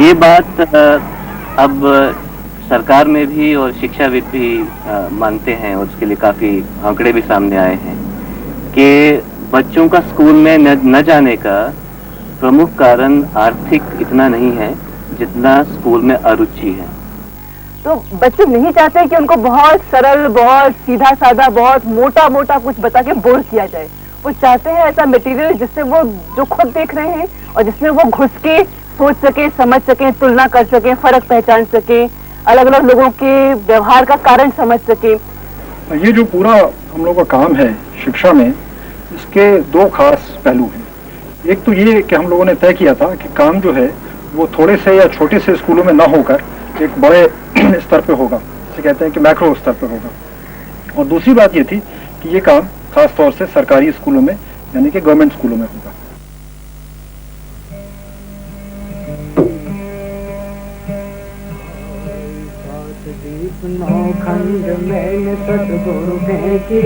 ये बात अब सरकार में भी और शिक्षाविद भी मानते हैं, और उसके लिए काफी आंकड़े भी सामने आए हैं कि बच्चों का स्कूल में न जाने का प्रमुख कारण आर्थिक इतना नहीं है जितना स्कूल में अरुचि है। तो बच्चे नहीं चाहते कि उनको बहुत सरल, बहुत सीधा साधा, बहुत मोटा मोटा कुछ बता के बोर किया जाए। वो चाहते हैं ऐसा मटेरियल जिससे वो जो खुद देख रहे हैं और जिसमें वो घुस के सोच सके, समझ सके, तुलना कर सके, फर्क पहचान सके, अलग अलग लोगों के व्यवहार का कारण समझ सके। ये जो पूरा हम लोग का काम है शिक्षा में, इसके दो खास पहलू हैं। एक तो ये कि हम लोगों ने तय किया था कि काम जो है वो थोड़े से या छोटे से स्कूलों में ना होकर एक बड़े स्तर पे होगा, जिसे कहते हैं कि मैक्रो स्तर पे होगा। और दूसरी बात ये थी कि ये काम खास तौर से सरकारी स्कूलों में यानी कि गवर्नमेंट स्कूलों में होगा। खंड में सतगुरु की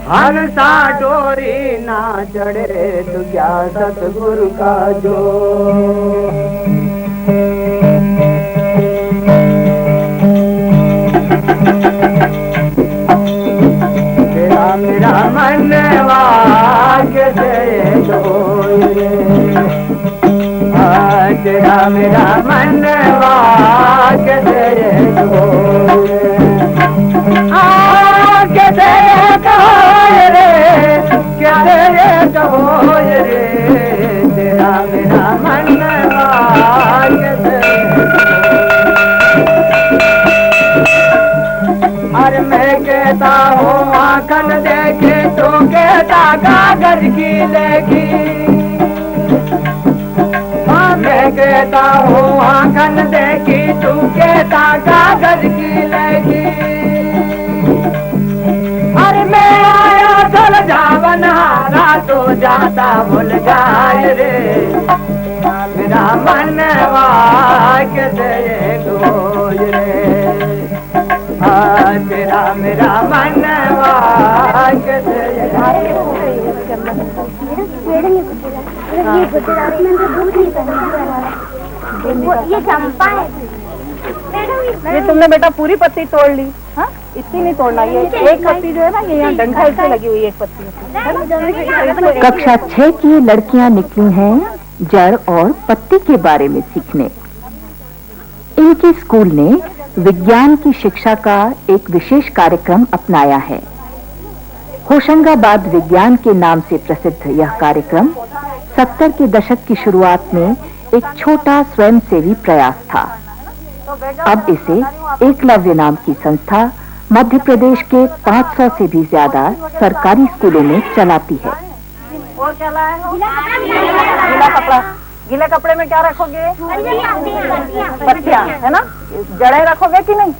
हर सा डोरी ना चढ़े तो क्या सतगुरु का जो। तेरा मेरा मनवा के दो तेरा मेरा मनवा के तेरे को के तेरे कहो रे, के तेरे कहो रे, तेरा मेरा मनवा के तेरे। अरे मैं कहता हूँ आंखन देखे तो कहता कागज की लेगी। मैं कहता हूँ आंखन देखी तू कहता कागज की लेगी। अरे मैं आया चल जावन हारा तो जाता भूल गाय रे, मेरा मनवा के तेरे गोज रे, तेरा मेरा मनवा के तेरे। ये चंपा है। ये तुमने बेटा पूरी पत्ती तोड़ ली? हाँ, इतनी नहीं तोड़ना, ये एक पत्ती जो है ना, ये यहाँ डंठल से लगी हुई एक पत्ती। कक्षा 6 की लड़कियां निकली हैं जड़ और पत्ती के बारे में सीखने। इनके स्कूल ने विज्ञान की शिक्षा का एक विशेष कार्यक्रम अपनाया है। होशंगाबाद विज्ञान के नाम से प्रसिद्ध यह कार्यक्रम 70 के दशक की शुरुआत में एक छोटा स्वयंसेवी प्रयास था। अब इसे एकलव्य नाम की संस्था मध्य प्रदेश के 500 से भी ज्यादा सरकारी स्कूलों में चलाती है। और क्या लाए हो? गीला कपड़ा। गीले कपड़े में क्या रखोगे? पत्तियां, है ना? जड़ें रखोगे कि नहीं?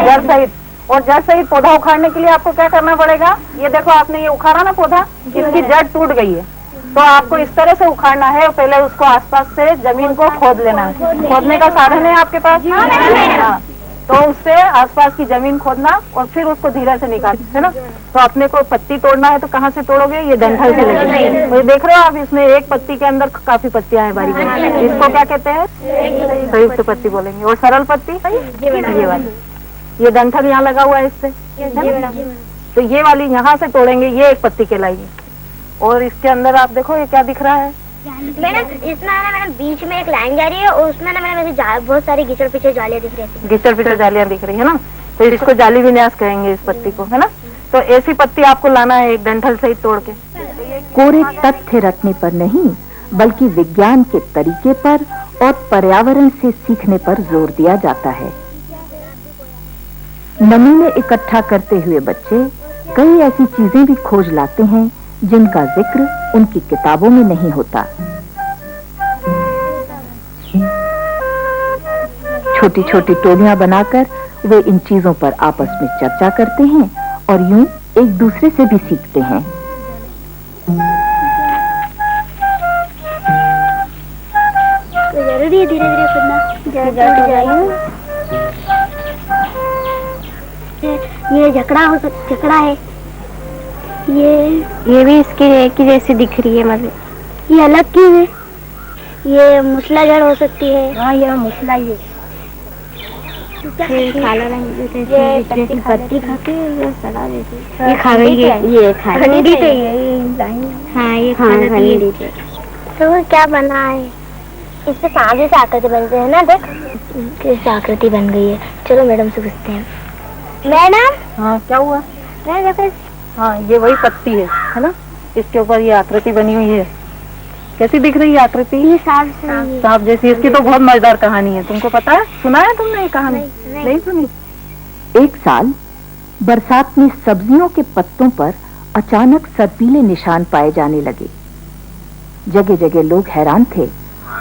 जड़ सहित। और जड़ सहित पौधा उखाड़ने के लिए आपको क्या करना पड़ेगा? ये देखो, आपने ये उखाड़ा ना पौधा, इसकी जड़ टूट गई है, तो आपको इस तरह से उखाड़ना है। पहले उसको आसपास से जमीन को खोद लेना है। खोदने का साधन है आपके पास? हाँ, तो उससे आसपास की जमीन खोदना और फिर उसको धीरे से निकालना, है ना? तो अपने को पत्ती तोड़ना है तो कहाँ से तोड़ोगे? ये डंठल से लगेगी। तो देख रहे हो आप, इसमें एक पत्ती के अंदर काफी पत्तियां हैं बारी बारी। इसको क्या कहते हैं? संयुक्त पत्ती बोलेंगे। और सरल पत्ती ये वाली, ये डंठल यहाँ लगा हुआ है इससे, तो ये वाली यहाँ से तोड़ेंगे, ये एक पत्ती कहलाएगी। और इसके अंदर आप देखो ये क्या दिख रहा है? मैडम इसमें ना मैडम बीच में एक लाइन जा रही है और उसमें ना मैडम बहुत सारी गिचड़ पिचड़ जालियां दिख रही है। गिचड़ पिचड़ जालियां दिख रही है ना, तो इसको जाली विन्यास कहेंगे इस पत्ती को, है ना? तो ऐसी पत्ती आपको लाना है एक डंठल से ही तोड़ के। कोरे तथ्य रटने पर नहीं, बल्कि विज्ञान के तरीके पर और पर्यावरण से सीखने पर जोर दिया जाता है। नमूने इकट्ठा करते हुए बच्चे कई ऐसी चीजें भी खोज लाते हैं जिनका जिक्र उनकी किताबों में नहीं होता। छोटी छोटी टोलियां बनाकर वे इन चीजों पर आपस में चर्चा करते हैं और यूं एक दूसरे से भी सीखते हैं। तो जरूरी है धीरे धीरे खुदना। ये झकड़ा है, ये भी इसके की जैसे दिख रही है, मतलब ये अलग क्यों है? ये मुसला जड़ हो सकती है। हाँ, ये मुसला ही है। ये काला रंग ये पत्ती खाते हैं, सड़ा देते हैं। ये खा रही है, ये खा रही है। हाँ, ये खाना तो क्या बना है? इससे सांप से आकृति बनते हैं ना, देख कैसे आकृति बन गई है। चलो मैडम से पूछते हैं। मैडम। हाँ, क्या हुआ? हाँ, ये वही पत्ती है ना? इसके ऊपर ये आकृति बनी हुई है। कैसी दिख रही है आकृति? ये सांप जैसी। इसकी तो बहुत मजेदार कहानी है, तुमको पता है? सुना है तुमने ये कहानी? नहीं सुनी। एक साल बरसात में सब्जियों के पत्तों पर अचानक सर्पीले निशान पाए जाने लगे। जगह जगह लोग हैरान थे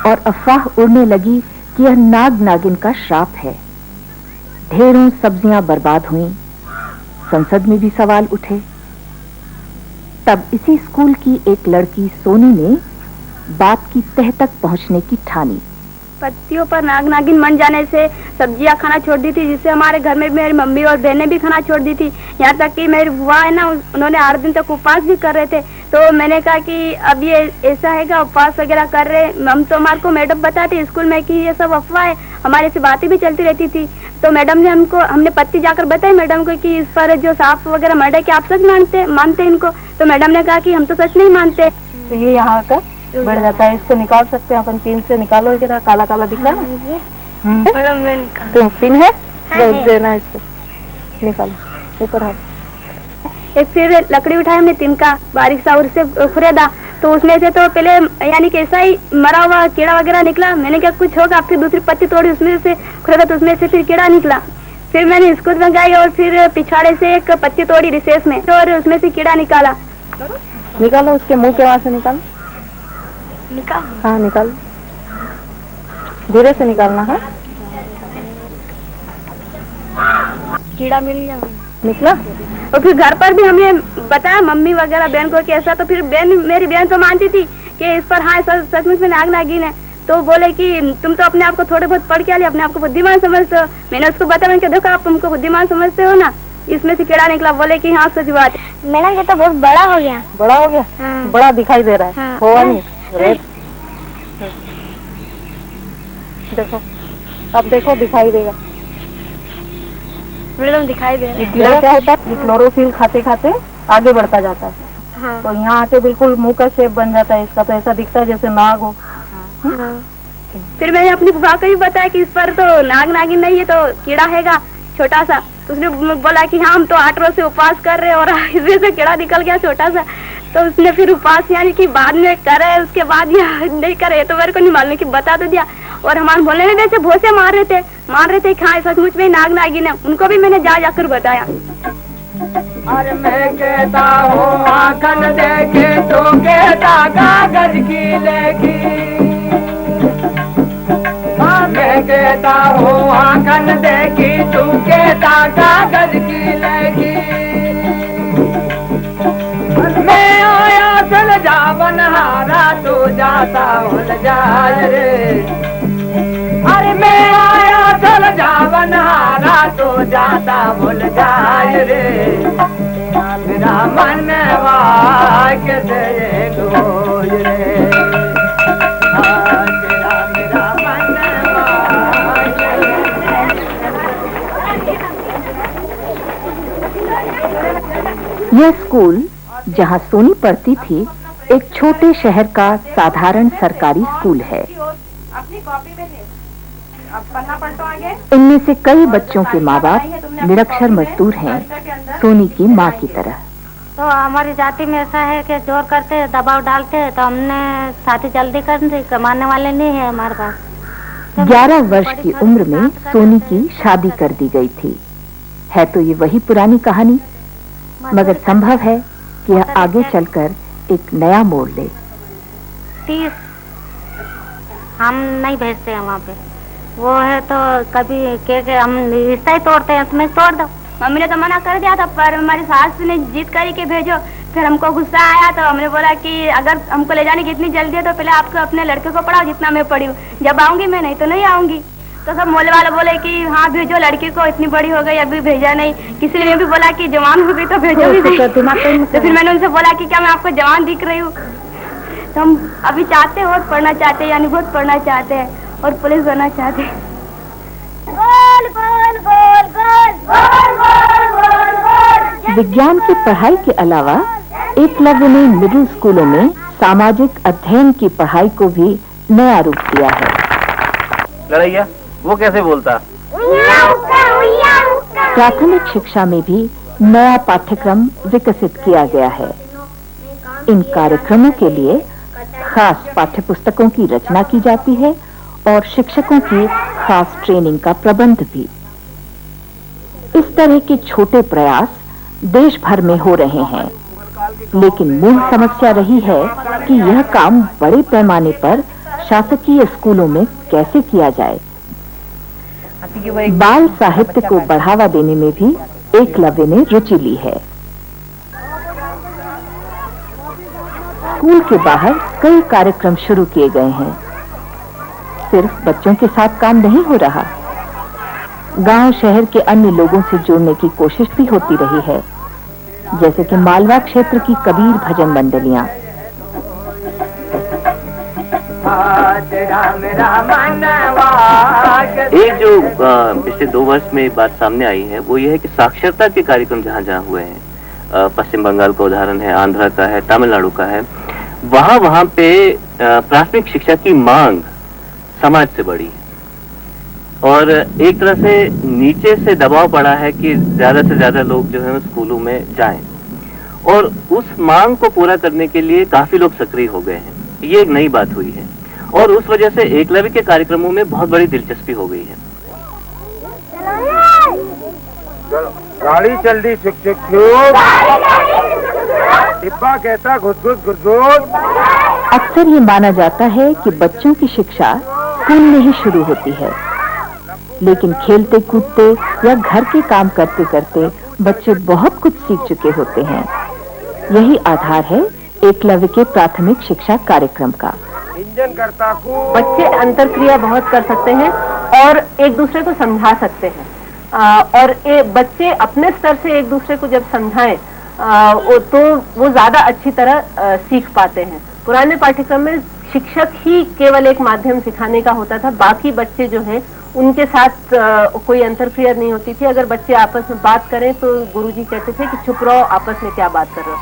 और अफवाह उड़ने लगी कि यह नाग नागिन का श्राप है। ढेरों सब्जियां बर्बाद हुईं। संसद में भी सवाल उठे। तब इसी स्कूल की एक लड़की सोनी ने बात की तह तक पहुंचने की ठानी। पत्तियों पर नाग नागिन बन जाने से सब्जियां खाना छोड़ दी थी, जिससे हमारे घर में मेरी मम्मी और बहनें भी खाना छोड़ दी थी। यहाँ तक कि मेरी बुआ है ना, उन्होंने 8 दिन तक उपवास भी कर रहे थे। तो मैंने कहा कि अब ये ऐसा है उपवास वगैरह कर रहे। हम तो हमारे को मैडम बताती स्कूल में कि ये सब अफवाह है। हमारे से बातें भी चलती रहती थी। तो मैडम ने हमने पत्ती जाकर बताई मैडम को कि इस पर जो सांप वगैरह मर है, कि आप सच मानते इनको? तो मैडम ने कहा कि हम तो सच नहीं मानते। तो ये यहाँ का बढ़ जाता है, इसको निकाल सकते हैं अपन। पिन से निकालो, जरा काला काला दिख रहा है ना? तो पिन है, देना इसको, निकालो ऊपर हाथ। एक फिर लकड़ी उठाई हमने तिनका बारीक सा, और उससे खुरेदा। तो उसमें से तो पहले यानी कि ऐसा ही मरा हुआ कीड़ा वगैरह निकला। मैंने क्या कुछ होगा, फिर दूसरी पत्ती तोड़ी, उसमें से खुरेदा तो उसमें से फिर कीड़ा निकला। फिर मैंने इसको मंगाई और फिर पिछाड़े से एक पत्ती तोड़ी रिसेस में, और उसमें से कीड़ा निकाला। निकालो, उसके मुंह के वहां से निकालो। हाँ, निकालो, धीरे से निकालना है। कीड़ा मिल गया, निकला। और फिर घर पर भी हमने बताया मम्मी वगैरह बहन को कि ऐसा। तो फिर मेरी बहन तो मानती थी कि इस पर हाँ सचमुच में नाग नागिन है। तो बोले कि तुम तो अपने आप को थोड़े बहुत पढ़ के आली, अपने आप को बुद्धिमान समझते हो। मैंने उसको बताया, मैंने देखो आप तुमको बुद्धिमान समझते हो ना, इसमें से कीड़ा निकला। बोले कि हाँ सच बात है। मैडम ये तो बहुत बड़ा हो गया। बड़ा हो गया? हाँ। बड़ा दिखाई दे रहा है। हाँ। हुआ नहीं? देखो, अब देखो, दिखाई देगा। मैडम दिखाई दे रहा है। कीड़ा क्या होता है, क्लोरोफिल खाते खाते आगे बढ़ता जाता है। हाँ। तो यहाँ आके बिल्कुल मुंह का शेप बन जाता है इसका। तो ऐसा दिखता है जैसे नाग हो। हाँ। फिर मैंने अपनी बुआ को भी बताया कि इस पर तो नाग नागिन नहीं है, तो कीड़ा हैगा छोटा सा। तो उसने बोला कि हाँ हम तो 8 रोज से उपवास कर रहे हैं और इसमें से कीड़ा निकल गया छोटा सा। तो उसने फिर उपवास यानी कि बाद में करे, उसके बाद या नहीं करे तो मेरे को नहीं मालूम, कि बता तो दिया। और हमारे बोलने में वैसे भोसे मार रहे थे कि हाँ सचमुच में नाग नागिन है। उनको भी मैंने जाकर बताया। और मैं कहता हूँ आंखन देखे तो कहता कागज की लेगी। मैं कहता हूँ आंखन देखी तू कहता कागज की लेगी। मैं आया चल जा बनहारा तू जाता भूल जाए रे। अरे मैं आया चल जा बनहारा तू जाता भूल जाए रे। मेरा मन वाक्य तेरे गोज रे। यह स्कूल जहां सोनी पढ़ती थी एक छोटे शहर का साधारण सरकारी स्कूल है। इनमें से कई बच्चों के माँ बाप निरक्षर मजदूर हैं, सोनी की माँ की तरह। तो हमारी जाति में ऐसा है कि जोर करते, दबाव डालते, तो हमने शादी जल्दी कर दी। कमाने वाले नहीं है हमारे पास। 11 वर्ष की उम्र में सोनी की शादी कर दी गई थी। है तो ये वही पुरानी कहानी, मगर संभव है कि यह आगे चलकर एक नया मोड़ ले। 30 हम नहीं भेजते हैं वहाँ पे। वो है तो कभी के हम रिश्ता ही तोड़ते हैं, तुम्हें तोड़ दो। मम्मी ने तो मना कर दिया था, पर हमारी सास ने जिद करी कि भेजो। फिर हमको गुस्सा आया तो हमने बोला कि अगर हमको ले जाने की इतनी जल्दी है तो पहले आपको अपने लड़के को पढ़ाओ जितना मैं पढ़ी हूँ। जब आऊंगी मैं, नहीं तो नहीं आऊंगी। तो सब मोहल्ले वाले बोले कि हाँ भेजो लड़की को, इतनी बड़ी हो गई अभी भेजा नहीं। किसी ने भी बोला कि जवान हो गई तो भेजो भी नहीं। तो फिर मैंने उनसे बोला कि क्या मैं आपको जवान दिख रही हूँ? तो हम अभी चाहते हैं और पढ़ना चाहते हैं, यानी बहुत पढ़ना चाहते हैं और पुलिस बनना चाहते हैं। गोल गोल गोल गोल गोल गोल गोल गोल। विज्ञान की पढ़ाई के अलावा एकलव्य ने मिडिल स्कूलों में सामाजिक अध्ययन की पढ़ाई को भी नया रूप दिया है। लड़ैया वो कैसे बोलता? प्राथमिक शिक्षा में भी नया पाठ्यक्रम विकसित किया गया है। इन कार्यक्रमों के लिए खास पाठ्यपुस्तकों की रचना की जाती है और शिक्षकों की खास ट्रेनिंग का प्रबंध भी। इस तरह के छोटे प्रयास देश भर में हो रहे हैं, लेकिन मूल समस्या रही है कि यह काम बड़े पैमाने पर शासकीय स्कूलों में कैसे किया जाए। बाल साहित्य को बढ़ावा देने में भी एकलव्य ने रुचि ली है। स्कूल के बाहर कई कार्यक्रम शुरू किए गए हैं। सिर्फ बच्चों के साथ काम नहीं हो रहा, गांव शहर के अन्य लोगों से जुड़ने की कोशिश भी होती रही है, जैसे कि मालवा क्षेत्र की कबीर भजन मंडलियां। एक जो पिछले 2 वर्ष में बात सामने आई है वो ये है कि साक्षरता के कार्यक्रम जहाँ जहाँ हुए हैं, पश्चिम बंगाल का उदाहरण है, आंध्र का है, तमिलनाडु का है, वहाँ पे प्राथमिक शिक्षा की मांग समाज से बढ़ी है और एक तरह से नीचे से दबाव पड़ा है कि ज्यादा से ज्यादा लोग जो है स्कूलों में जाएं और उस मांग को पूरा करने के लिए काफी लोग सक्रिय हो गए हैं। ये एक नई बात हुई है और उस वजह से एकलव्य के कार्यक्रमों में बहुत बड़ी दिलचस्पी हो गई है। गाड़ी चल रही छुक छुक छुक, डिब्बा कहता घुस घुस घुस घुस। अक्सर ये माना जाता है कि बच्चों की शिक्षा स्कूल में ही शुरू होती है, लेकिन खेलते कूदते या घर के काम करते करते बच्चे बहुत कुछ सीख चुके होते हैं। यही आधार है एकलव्य के प्राथमिक शिक्षा कार्यक्रम का। इंजन करता बच्चे अंतरक्रिया बहुत कर सकते हैं और एक दूसरे को समझा सकते हैं और बच्चे अपने स्तर से एक दूसरे को जब समझाएं तो वो ज्यादा अच्छी तरह सीख पाते हैं। पुराने पाठ्यक्रम में शिक्षक ही केवल एक माध्यम सिखाने का होता था, बाकी बच्चे जो हैं उनके साथ कोई अंतरक्रिया नहीं होती थी। अगर बच्चे आपस में बात करें तो गुरुजी कहते थे कि चुप रहो, आपस में क्या बात कर रहे हो।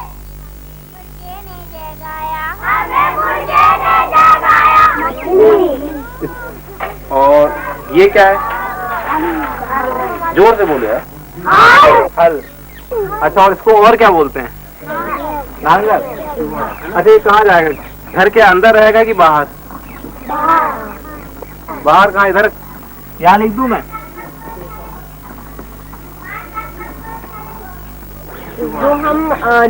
और ये क्या है? जोर से बोलो यार। हल। अच्छा, और इसको और क्या बोलते हैं? नांगर। अच्छा, ये कहाँ जाएगा? घर के अंदर रहेगा कि बाहर? बाहर कहाँ? इधर यहाँ लिख दूं मैं? जो हम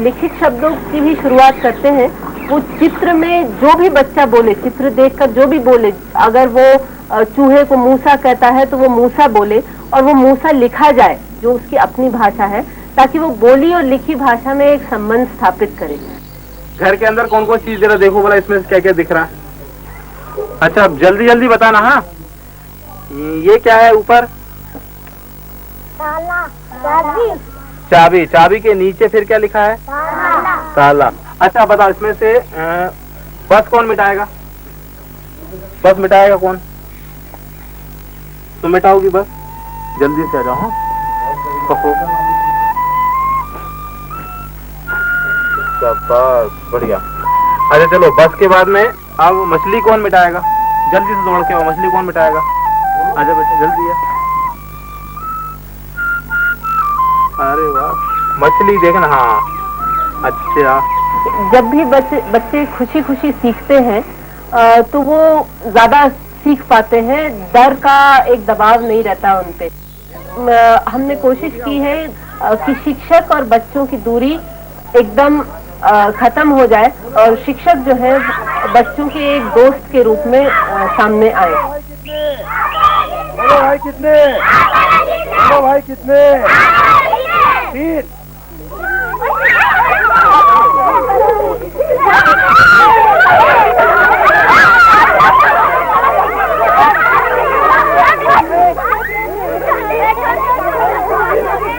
लिखित शब्दों की भी शुरुआत करते हैं, वो चित्र में जो भी बच्चा बोले, चित्र देखकर जो भी बोले, अगर वो चूहे को मूसा कहता है तो वो मूसा बोले और वो मूसा लिखा जाए जो उसकी अपनी भाषा है, ताकि वो बोली और लिखी भाषा में एक संबंध स्थापित करे। घर के अंदर कौन कौन चीज जरा देखो बोला, इसमें क्या क्या दिख रहा है? अच्छा, अब जल्दी जल्दी बताना। हाँ, ये क्या है ऊपर? ताला, चाबी। चाबी। चाबी के नीचे फिर क्या लिखा है? ताला। ताला। अच्छा बता, इसमें से बस कौन मिटाएगा? बस मिटाएगा कौन? तुम मिटाओगी बस? जल्दी से आ जाओ। बस बढ़िया। अच्छा चलो, बस के बाद में अब मछली कौन मिटाएगा? जल्दी से दौड़ के आओ, मछली कौन मिटाएगा? आजा बेटा, जल्दी है। अरे वाह, मछली देखना। हाँ, अच्छा। जब भी बच्चे खुशी खुशी सीखते हैं तो वो ज्यादा सीख पाते हैं, डर का एक दबाव नहीं रहता उन पे। हमने कोशिश की है कि शिक्षक और बच्चों की दूरी एकदम खत्म हो जाए और शिक्षक जो है बच्चों के एक दोस्त के रूप में सामने आए। बोलो भाई कितने? बोलो भाई कितने? 3।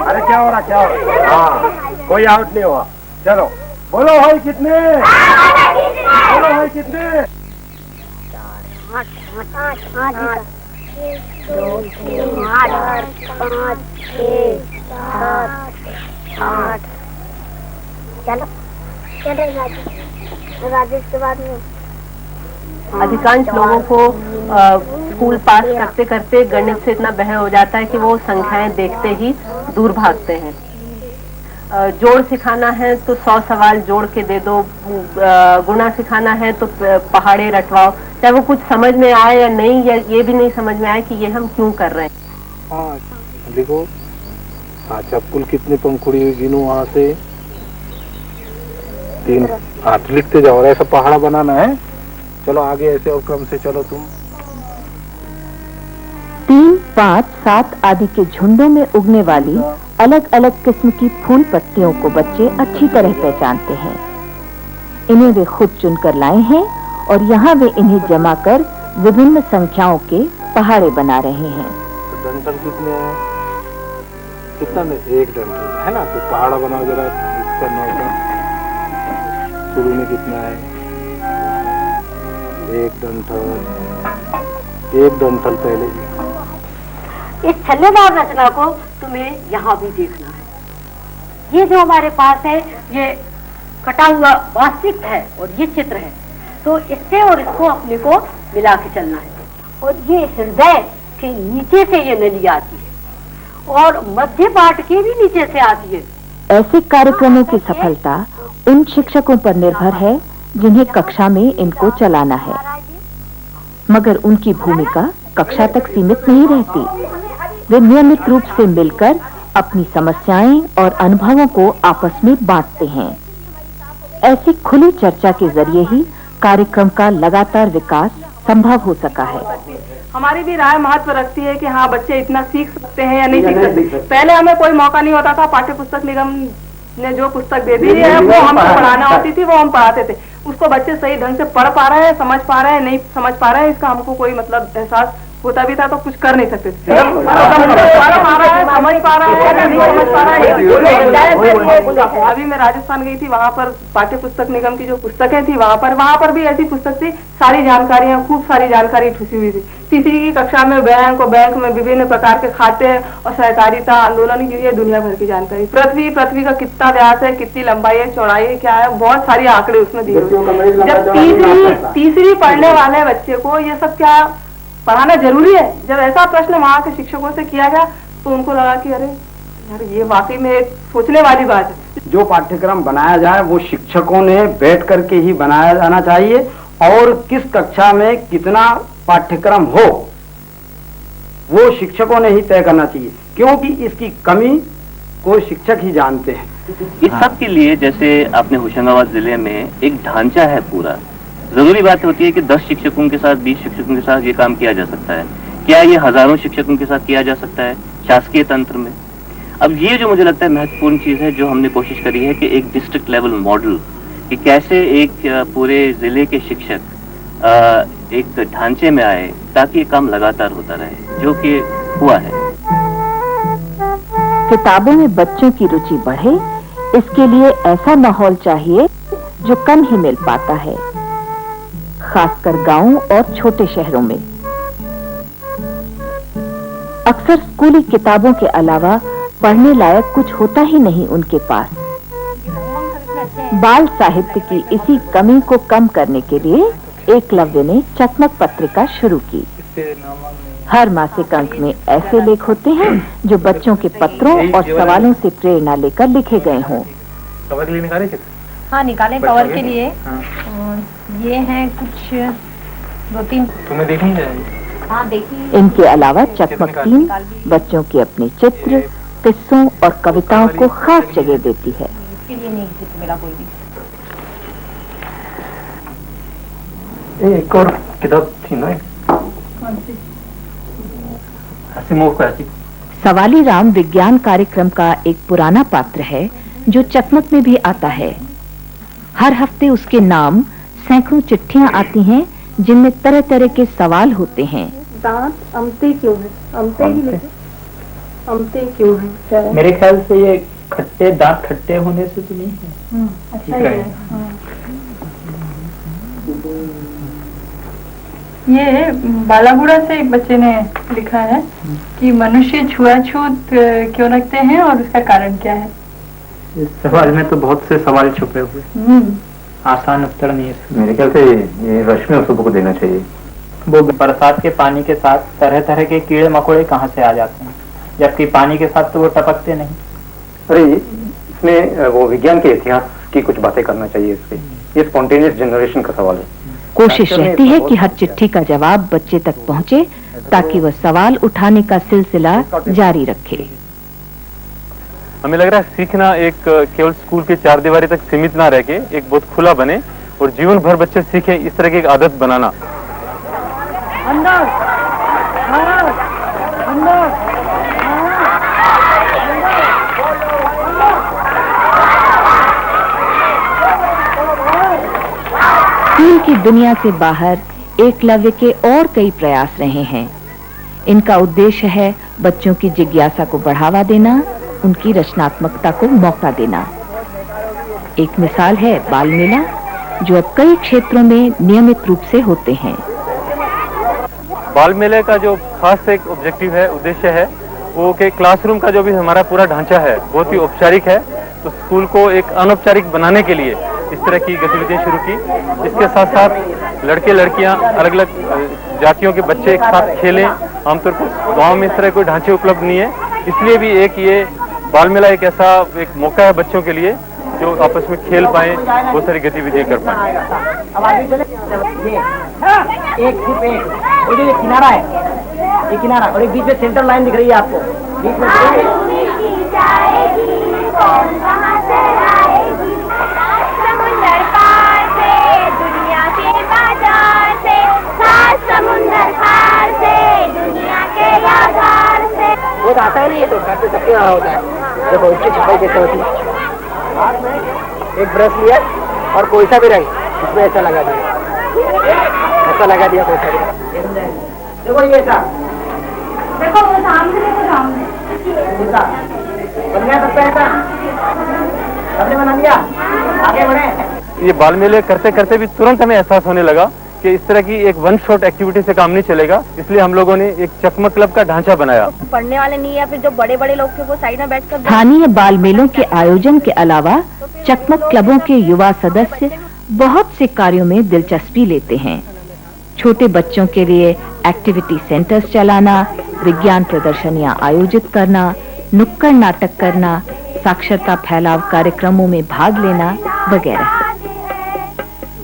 अरे क्या हो रहा, क्या हो रहा? हाँ, कोई आउट नहीं हुआ। चलो बोलो भाई कितने? बोलो भाई कितने? 8 2 3 8 5 6 7 8 चलो चलो राजेश के बाद में अधिकांश लोगों को स्कूल पास करते करते गणित से इतना बह हो जाता है कि वो संख्याएं देखते ही दूर भागते हैं। जोड़ सिखाना है तो 100 सवाल जोड़ के दे दो, गुणा सिखाना है तो पहाड़े रटवाओ, चाहे वो कुछ समझ में आए या नहीं, या ये भी नहीं समझ में आए कि ये हम क्यों कर रहे हैं। हाँ देखो, अच्छा कुल कितने पंखुड़ी गिनो वहाँ से 3 8 लिखते जाओ। ऐसा पहाड़ा बनाना है, चलो आगे ऐसे और क्रम से चलो तुम। 3, 5, 7 आदि के झुंडों में उगने वाली अलग अलग किस्म की फूल पत्तियों को बच्चे अच्छी तरह पहचानते हैं। इन्हें वे खुद चुनकर लाए हैं और यहाँ वे इन्हें जमा कर विभिन्न संख्याओं के पहाड़े बना रहे हैं। तो डंठल कितने हैं? कितना में? 1 डंठल है ना, तो पहाड़ा बनाओ जरा इसका 9 का। शुरू में कितना है? 1 डंठल पहले। इस छल्लेदार रचना को तुम्हें यहाँ भी देखना है। ये जो हमारे पास है ये कटा हुआ वास्तविक है और ये चित्र है, तो इससे और इसको अपने को मिला के चलना है। और ये हृदय के नीचे से ये नली आती है और मध्य पाट के भी नीचे से आती है। ऐसे कार्यक्रमों की सफलता उन शिक्षकों पर निर्भर है जिन्हें कक्षा में इनको चलाना है, मगर उनकी भूमिका कक्षा तक सीमित नहीं रहती। वे नियमित रूप से मिलकर अपनी समस्याएं और अनुभवों को आपस में बांटते हैं। ऐसी खुली चर्चा के जरिए ही कार्यक्रम का लगातार विकास संभव हो सका है। हमारी भी राय महत्व रखती है कि हाँ बच्चे इतना सीख सकते हैं या नहीं सीख सकते। पहले हमें कोई मौका नहीं होता था, पाठ्य पुस्तक निगम ने जो पुस्तक दे दी है वो हमको पढ़ाना होती थी, वो हम पढ़ाते थे। उसको बच्चे सही ढंग से पढ़ पा रहे हैं, समझ पा रहे हैं, नहीं समझ पा रहे हैं, इसका हमको कोई मतलब एहसास होता भी था तो कुछ कर नहीं सकते थे। समझ पा रहा है नहीं समझ पा रहा है। अभी मैं राजस्थान गई थी, वहाँ पर पाठ्य पुस्तक निगम की जो पुस्तकें थी वहाँ पर भी ऐसी पुस्तक थी, सारी जानकारियाँ, खूब सारी जानकारी ठुसी हुई थी। तीसरी की कक्षा में बैंक में विभिन्न प्रकार के खाते और सहकारिता आंदोलन की दुनिया भर की जानकारी। पृथ्वी का कितना व्यास है, कितनी लंबाई है, चौड़ाई है, क्या है, बहुत सारी आंकड़े उसमें दिए हुए। जब तीसरी पढ़ने वाले बच्चे को ये सब क्या पढ़ाना जरूरी है, जब ऐसा प्रश्न वहाँ के शिक्षकों से किया गया तो उनको लगा कि अरे यार ये वाकई में सोचने वाली बात है। जो पाठ्यक्रम बनाया जाए वो शिक्षकों ने बैठ करके ही बनाया जाना चाहिए, और किस कक्षा में कितना पाठ्यक्रम हो वो शिक्षकों ने ही तय करना चाहिए, क्योंकि इसकी कमी को शिक्षक ही जानते हैं। इस सब के लिए जैसे आपने होशंगाबाद जिले में एक ढांचा है पूरा, जरूरी बात होती है कि 10 शिक्षकों के साथ 20 शिक्षकों के साथ ये काम किया जा सकता है। क्या ये हजारों शिक्षकों के साथ किया जा सकता है शासकीय तंत्र में? अब ये जो मुझे लगता है महत्वपूर्ण चीज है जो हमने कोशिश करी है कि एक डिस्ट्रिक्ट लेवल मॉडल कि कैसे एक पूरे जिले के शिक्षक एक ढांचे में आए ताकि ये काम लगातार होता रहे, जो कि हुआ है। किताबों में बच्चों की रुचि बढ़े, इसके लिए ऐसा माहौल चाहिए जो कम ही मिल पाता है, खासकर गांवों और छोटे शहरों में। अक्सर स्कूली किताबों के अलावा पढ़ने लायक कुछ होता ही नहीं उनके पास। बाल साहित्य की इसी कमी को कम करने के लिए एकलव्य ने चकमक पत्रिका शुरू की। हर मासिक अंक में ऐसे लेख होते हैं जो बच्चों के पत्रों और सवालों से प्रेरणा लेकर लिखे गए हों। हाँ निकाले कवर के लिए। ये हैं कुछ 2-3 तुम्हें देखनी चाहिए। हाँ देखिए। इनके अलावा चकमक 3 बच्चों के अपने चित्र, किस्सों और कविताओं को खास जगह देती है। इसके लिए नहीं चित्र मिला कोई भी। एक और किताब थी ना, कौन सी? सवाली राम विज्ञान कार्यक्रम का एक पुराना पात्र है जो चकमक में भी आता है। हर हफ्ते उसके नाम सैकड़ों चिट्ठियां आती हैं जिनमें तरह तरह के सवाल होते हैं। दांत अमते क्यों है? अमते ही लिखे, अमते क्यों है? मेरे ख्याल से ये दांत खट्टे होने से तो नहीं है। अच्छा है। ये बालाबुड़ा से एक बच्चे ने लिखा है कि मनुष्य छुआछूत क्यों रखते हैं और उसका कारण क्या है। इस सवाल में तो बहुत से सवाल छुपे हुए, आसान उत्तर नहीं है। मेरे ख्याल से ये रश्मि और सुबह को देना चाहिए। वो बरसात के पानी के साथ तरह तरह के कीड़े मकोड़े कहाँ से आ जाते हैं, जबकि पानी के साथ तो वो टपकते नहीं। अरे इसमें वो विज्ञान के इतिहास की कुछ बातें करना चाहिए। इससे ये स्पॉन्टेनियस जनरेशन का सवाल है। कोशिश रहती है कि हर चिट्ठी का जवाब बच्चे तक पहुंचे ताकि वह सवाल उठाने का सिलसिला जारी रखे। हमें लग रहा है सीखना एक केवल स्कूल के चार दीवारी तक सीमित ना रह के एक बहुत खुला बने और जीवन भर बच्चे सीखे, इस तरह की एक आदत बनाना। अंदर स्कूल की दुनिया से बाहर एकलव्य के और कई प्रयास रहे हैं। इनका उद्देश्य है बच्चों की जिज्ञासा को बढ़ावा देना, उनकी रचनात्मकता को मौका देना। एक मिसाल है बाल मेला, जो अब कई क्षेत्रों में नियमित रूप से होते हैं। बाल मेले का जो खास एक ऑब्जेक्टिव है, उद्देश्य है, वो कि क्लासरूम का जो भी हमारा पूरा ढांचा है बहुत ही औपचारिक है, तो स्कूल को एक अनौपचारिक बनाने के लिए इस तरह की गतिविधियां शुरू की। इसके साथ साथ लड़के लड़कियां अलग अलग जातियों के बच्चे एक साथ खेलें। आमतौर पर गांव में इस तरह कोई ढांचे उपलब्ध नहीं है, इसलिए भी एक ये बाल मेला एक ऐसा एक मौका है बच्चों के लिए जो आपस में खेल पाए, बहुत सारी गतिविधियां कर पाए। ये किनारा है, ये किनारा, और एक बीच में सेंटर लाइन दिख रही है आपको, बीच में समुंदर पार से दुनिया के बाजार से, समुंदर पार से दुनिया के बाजार से। वो आता है नहीं, ये तो घर पे सबके यहाँ होता है। देखो इसकी छपाई कैसे होती है। एक ब्रश लिया और कोई सा भी रंग इसमें ऐसा लगा दिया, ऐसा लगा दिया कोई सा भी। देखो ये ऐसा, देखो वो सामने, देखो सामने बन गया सबका ऐसा, सबने बना दिया। आगे बढ़े। ये बाल मेले करते करते भी तुरंत हमें एहसास होने लगा कि इस तरह की एक वन शॉट एक्टिविटी से काम नहीं चलेगा, इसलिए हम लोगों ने एक चकमक क्लब का ढांचा बनाया। पढ़ने वाले नहीं या फिर जो बड़े बड़े लोग थे वो साइड में बैठकर। स्थानीय बाल मेलों के आयोजन के अलावा चकमक क्लबों के युवा सदस्य बहुत से कार्यों में दिलचस्पी लेते हैं। छोटे बच्चों के लिए एक्टिविटी सेंटर्स चलाना, विज्ञान प्रदर्शनियां आयोजित करना, नुक्कड़ नाटक करना, साक्षरता फैलाव कार्यक्रमों में भाग लेना वगैरह।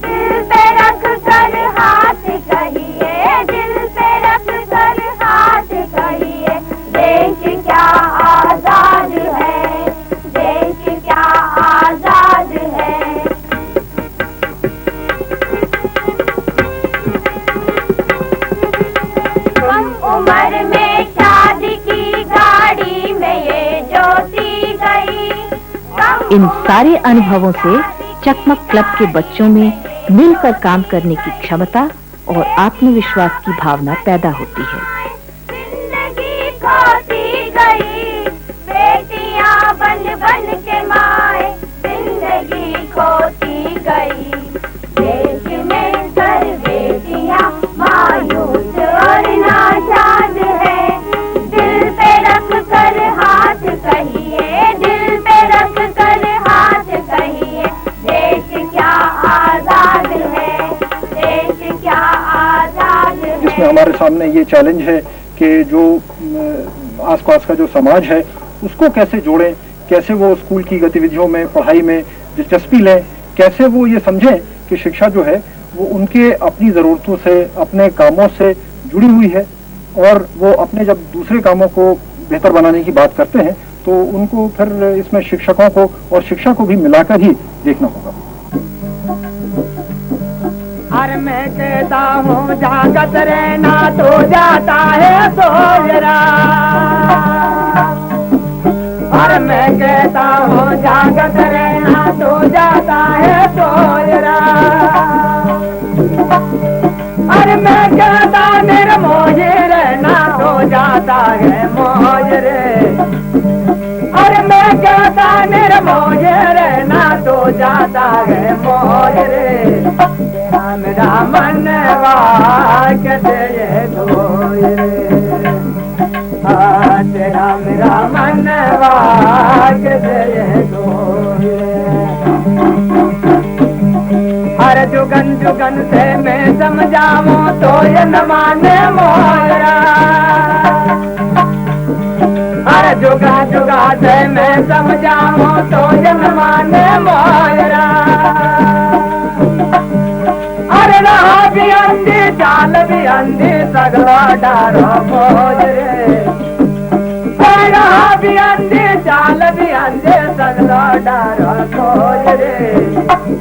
दिल पे रख कर हाथ कहिए, दिल पे रख कर हाथ कहिए, देश क्या आजाद है, देश क्या आजाद है। कम उम्र में शादी की गाड़ी में ये ज्योति गई। इन सारे अनुभवों से चकमक क्लब के बच्चों में मिलकर काम करने की क्षमता और आत्मविश्वास की भावना पैदा होती है। जिंदगी खोती गई, बेटियां बन बन के माए, जिंदगी खोती गई। देश में सर बेटियां मायूस और नाशाद है, दिल पे रख कर हाथ कहिए, दिल पे रख कर हाथ कहिए, देश क्या आजाद है, देश क्या आजाद है। इसमें हमारे सामने ये चैलेंज है कि जो आसपास का जो समाज है उसको कैसे जोड़ें, कैसे वो स्कूल की गतिविधियों में, पढ़ाई में दिलचस्पी लें, कैसे वो ये समझें कि शिक्षा जो है वो उनके अपनी ज़रूरतों से, अपने कामों से जुड़ी हुई है, और वो अपने जब दूसरे कामों को बेहतर बनाने की बात करते हैं तो उनको फिर इसमें शिक्षकों को और शिक्षा को भी मिलाकर ही देखना होगा। हर मैं कहता हूँ जागत रहना तो जाता है सोजरा, हर मैं कहता हूँ जागत रहना तो जाता है सोजरा। अरे मैं कहता मेरा मौज रहना तो जाता है मौज रे, अरे मैं कहता निर्मोह रहना तो जाता है मौज रे, तेरा मेरा मनवा कैसे ये धोए रे, तेरा मेरा मनवा कैसे ये धोए। हर जुगन जुगन से मैं समझाऊं तो ये न माने मोरा, हर जुगा जुगा से मैं समझाऊं तो ये न माने मोरा। अरे रहा भी अंधी चाल भी अंधी सगला डारो खोज रे, रहा भी अंधी चाल भी अंधे सगला डारो खोज रे,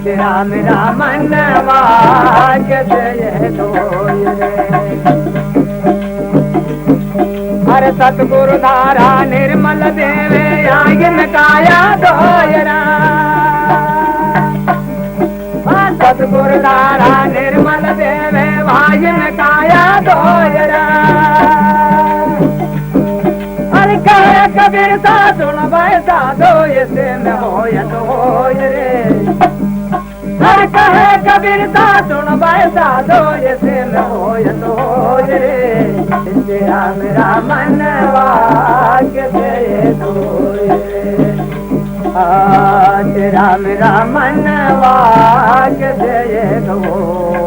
तेरा मेरा मनवा कैसे ये धोए रे। हर सतगुरु धारा निर्मल देवे आगिन काया धोयरा, सतगुरु धारा निर्मल देवे वागिन काया धोयरा। अरे कहे कबीर सा सुन बैसा दो इसे में होय तो होय रे, हर कहे कबीर सा सुन बैसा दो इसे में होय तो होय रे, तेरा मेरा मनवा कैसे धोए, तेरा मेरा मनवा कैसे धोए।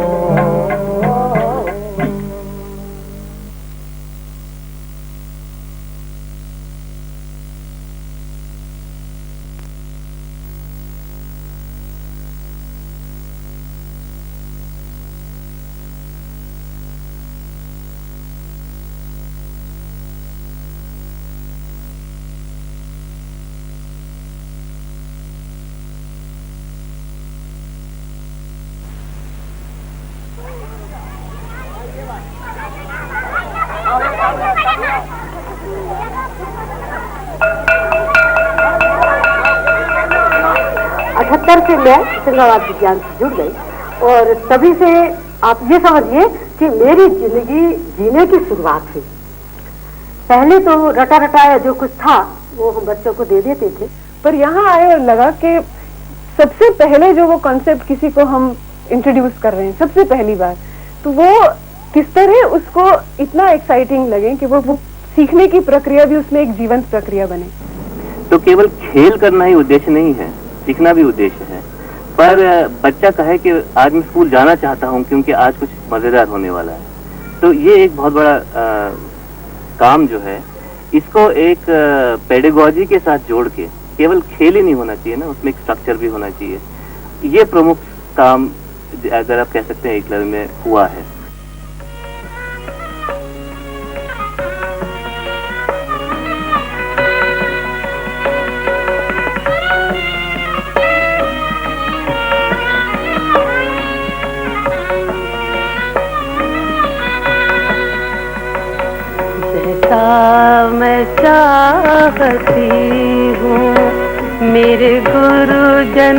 से मैं होशंगाबाद विज्ञान से जुड़ गई और तभी से आप ये समझिए कि मेरी जिंदगी जीने की शुरुआत हुई। पहले तो रटा रटाया जो कुछ था वो हम बच्चों को दे देते थे, पर यहाँ आए और लगा कि सबसे पहले जो वो कॉन्सेप्ट किसी को हम इंट्रोड्यूस कर रहे हैं सबसे पहली बार, तो वो किस तरह उसको इतना एक्साइटिंग लगे कि वो सीखने की प्रक्रिया भी उसमें एक जीवंत प्रक्रिया बने। तो केवल खेल करना ही उद्देश्य नहीं है, सीखना भी उद्देश्य है। पर बच्चा कहे कि आज मैं स्कूल जाना चाहता हूं क्योंकि आज कुछ मजेदार होने वाला है, तो ये एक बहुत बड़ा काम जो है, इसको एक पेडागॉजी के साथ जोड़ के केवल खेल ही नहीं होना चाहिए ना, उसमें एक स्ट्रक्चर भी होना चाहिए। ये प्रमुख काम अगर आप कह सकते हैं एकलव्य में हुआ है। मैं चाहती हूँ मेरे गुरुजन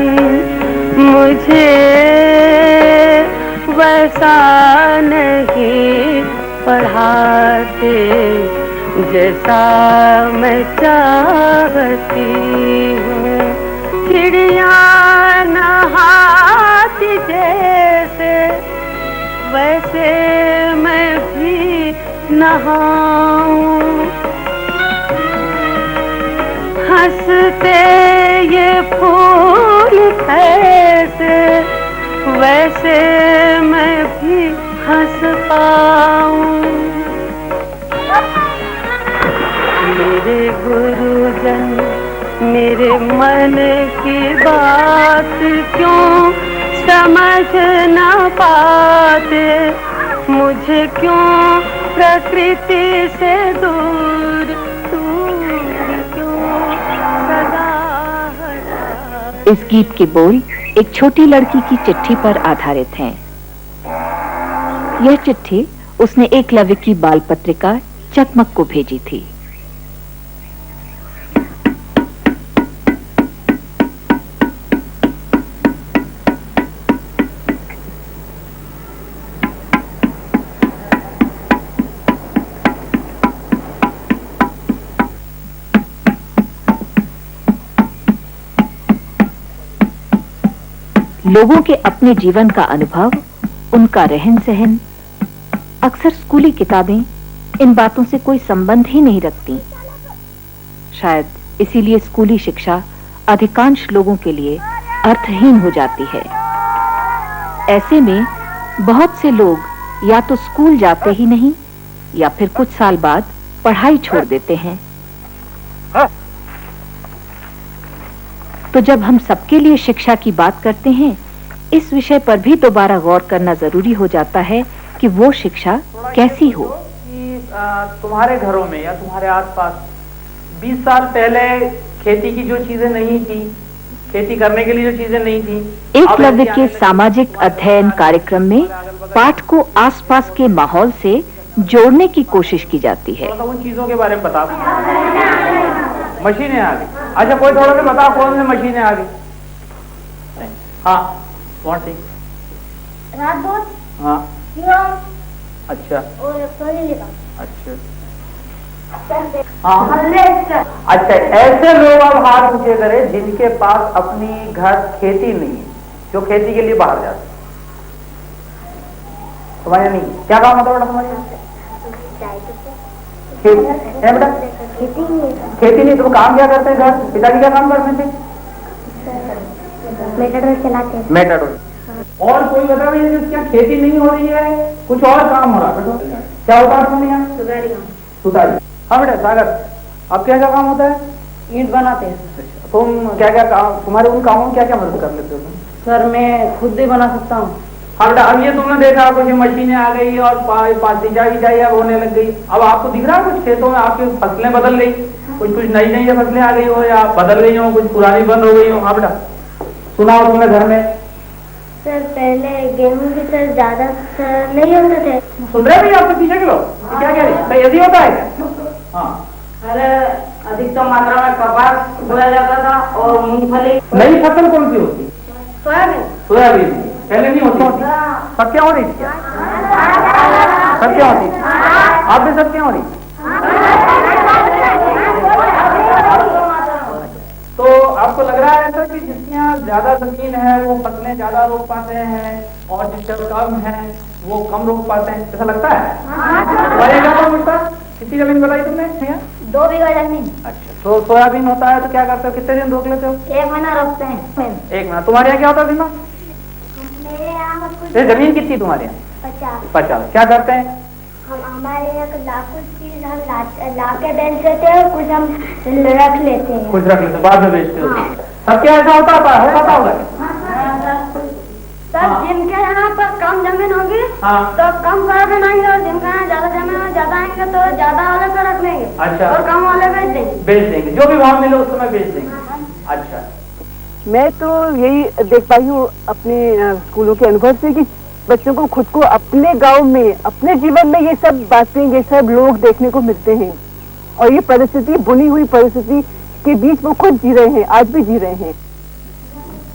मुझे वैसा नहीं पढ़ाते, जैसा मैं चाहती हूँ। चिड़िया नहाती जैसे वैसे मैं भी नहाऊं, हंसते ये फूल कैसे वैसे मैं भी हंस पाऊं। मेरे गुरुजन मेरे मन की बात क्यों समझ न पाते, मुझे क्यों प्रकृति से दूर क्यों सदा। इस गीत के बोल एक छोटी लड़की की चिट्ठी पर आधारित हैं। यह चिट्ठी उसने एकलव्य की बाल पत्रिका चकमक को भेजी थी। लोगों के अपने जीवन का अनुभव, उनका रहन सहन, अक्सर स्कूली किताबें इन बातों से कोई संबंध ही नहीं रखती। शायद इसीलिए स्कूली शिक्षा अधिकांश लोगों के लिए अर्थहीन हो जाती है। ऐसे में बहुत से लोग या तो स्कूल जाते ही नहीं या फिर कुछ साल बाद पढ़ाई छोड़ देते हैं। तो जब हम सबके लिए शिक्षा की बात करते हैं, इस विषय पर भी दोबारा गौर करना जरूरी हो जाता है कि वो शिक्षा कैसी हो। तुम्हारे घरों में या तुम्हारे आसपास 20 साल पहले खेती की जो चीजें नहीं थी, खेती करने के लिए जो चीजें नहीं थी, एकलव्य के सामाजिक अध्ययन कार्यक्रम में पाठ को आसपास के माहौल से जोड़ने की कोशिश की जाती है। उन चीजों के बारे में बता। मशीनें आ गई। अच्छा, कोई थोड़ा सा बताओ कौन सी मशीनें आ गई? हाँ, कौन सी? हाँ, अच्छा, अच्छा, हाँ, अच्छा। ऐसे लोग अब हाथ ऊंचे करें जिनके पास अपनी घर खेती नहीं है, जो खेती के लिए बाहर जाते। तुम्हारे नहीं क्या काम होता बेटा तुम्हारे? बेटा खेती नहीं। तुम काम क्या करते हैं घर? पिताजी क्या काम करते थे? मेटाडोर चलाते हैं। मेटाडोर। और कोई बता रही है क्या खेती नहीं हो रही है, कुछ और काम हो रहा है? बेटा क्या होता है तुम्हारे यहाँ? सुधारी। हाँ बेटा सागर, अब क्या क्या काम होता है? ईंट बनाते हैं। तुम क्या क्या काम, तुम्हारे उन कामों में क्या क्या मदद कर लेते हो? सर मैं खुद भी बना सकता हूँ। हाँ बेटा, अब ये तुमने देखा कुछ मशीनें आ गई और सिंचाई अब होने लग गई। अब आपको दिख रहा है कुछ खेतों में आपकी फसलें बदल गई, कुछ नई फसलें आ गई हो या बदल गई हो, कुछ पुरानी बंद हो गई हो। हाँ बेटा सुनाओ तुमने घर में। सर पहले गेहूं की सर ज्यादा नहीं होते थे। सुन रहे भैया आपके पीछे के लोग क्या कह रहे? यदि होता है क्या? हाँ, अरे अधिकतम मात्रा में कपास बोया जाता था और मूंगफली। नई फसल कौन सी होती? सोयाबीन। सोयाबीन पहले नहीं होती। सब क्या हो रही थी? सब क्या होती? आप भी सब क्या हो रही? तो आपको लग रहा है ऐसा कि जिसके यहाँ ज्यादा जमीन है वो फसलें ज्यादा रोक पाते हैं और जिसके कम है वो कम रोक पाते हैं, ऐसा लगता है? कितनी जमीन बताई तुमने? 2 बीघा जमीन। अच्छा, तो सोयाबीन होता है तो क्या करते हो? कितने दिन रोक लेते हो? 1 महीना रोकते हैं। 1 महीना। तुम्हारे यहाँ क्या होता है? जमीन कितनी तुम्हारे यहाँ? 50। क्या करते हैं? हमारे यहाँ कुछ चीज हम लाके बेच लेते हैं, कुछ हम रख लेते हैं। कुछ रख लेते हैं, बाद में बेचते हो। सब क्या ऐसा होता होगा? सर जिनके यहाँ पर कम जमीन होगी तो कम कर देंगे और जिनके यहाँ ज्यादा जमीन ज्यादा आएंगे तो ज्यादा वाले पे रख लेंगे। अच्छा, और कम वाले बेच देंगे। जो भी भाव मिले उस समय बेच देंगे। अच्छा, मैं तो यही देख पाई हूँ अपने स्कूलों के अनुभव से कि बच्चों को खुद को अपने गांव में, अपने जीवन में ये सब बातें, ये सब लोग देखने को मिलते हैं और ये परिस्थिति, बुनी हुई परिस्थिति के बीच वो खुद जी रहे हैं, आज भी जी रहे हैं।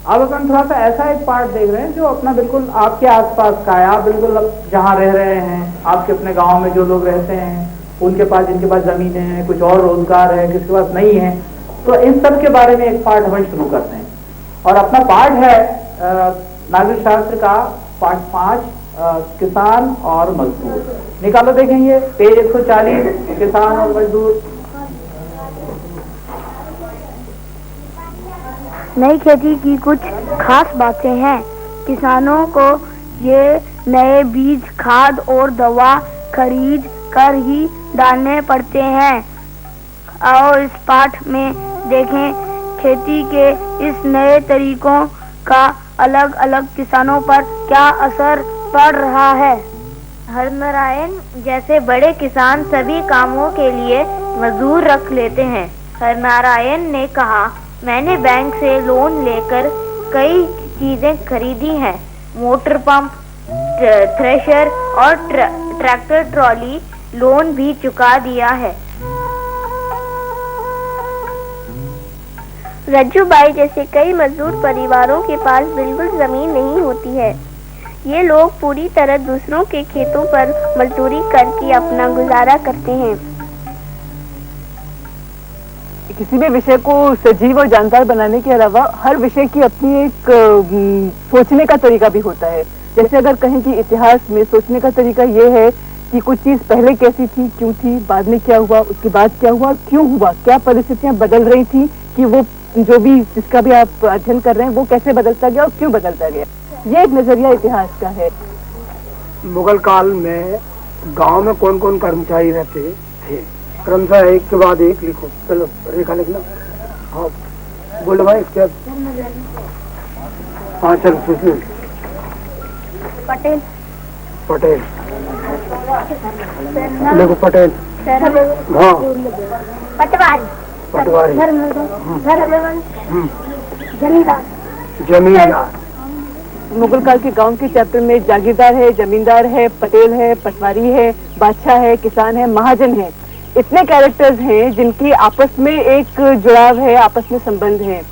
अब अपन थोड़ा सा ऐसा एक पार्ट देख रहे हैं जो अपना बिल्कुल आपके आसपास का है। आप बिल्कुल जहाँ रह रहे हैं, आपके अपने गाँव में जो लोग रहते हैं, उनके पास, जिनके पास जमीनें हैं, कुछ और रोजगार है, किसके पास नहीं है, तो इन सब के बारे में एक पार्ट हम शुरू करते हैं। और अपना पार्ट है नागरिक शास्त्र का पार्ट 5, किसान और मजदूर। निकालो देखेंगे पेज 140, किसान और मजदूर। नई खेती की कुछ खास बातें हैं। किसानों को ये नए बीज, खाद और दवा खरीद कर ही डालने पड़ते हैं। और इस पाठ में देखें खेती के इस नए तरीकों का अलग अलग किसानों पर क्या असर पड़ रहा है। हरनारायण जैसे बड़े किसान सभी कामों के लिए मजदूर रख लेते हैं। हरनारायण ने कहा, मैंने बैंक से लोन लेकर कई चीजें खरीदी हैं, मोटर पंप, थ्रेशर और ट्रैक्टर ट्रॉली लोन भी चुका दिया है। रज्जू बाई जैसे कई मजदूर परिवारों के पास बिल्कुल जमीन नहीं होती है। ये लोग पूरी तरह दूसरों के खेतों पर मजदूरी करके अपना गुजारा करते हैं। किसी भी विषय को सजीव और जानकार बनाने के अलावा हर विषय की अपनी एक सोचने का तरीका भी होता है। जैसे अगर कहें कि इतिहास में सोचने का तरीका ये है कि कुछ चीज पहले कैसी थी, क्यों थी, बाद में क्या हुआ, उसके बाद क्या हुआ, क्यों हुआ, क्या परिस्थितियां बदल रही थी कि वो जो भी जिसका भी आप अध्ययन कर रहे हैं वो कैसे बदलता गया और क्यों बदलता गया। ये एक नजरिया इतिहास का है। मुगल काल में गांव में कौन कौन कर्मचारी रहते थे, क्रमशः एक के बाद एक लिखो। चलो रेखा लिखना। हाँ बोलो भाई क्या। हाँ चलो सुन। पटेल। पटेल देखो पटेल। हाँ पटवारी। पटवारी। जमींदार। जमींदार। मुगल काल के गांव के चैप्टर में जागीरदार है, जमींदार है, पटेल है, पटवारी है, बादशाह है, किसान है, महाजन है। इतने कैरेक्टर्स हैं जिनकी आपस में एक जुड़ाव है, आपस में संबंध है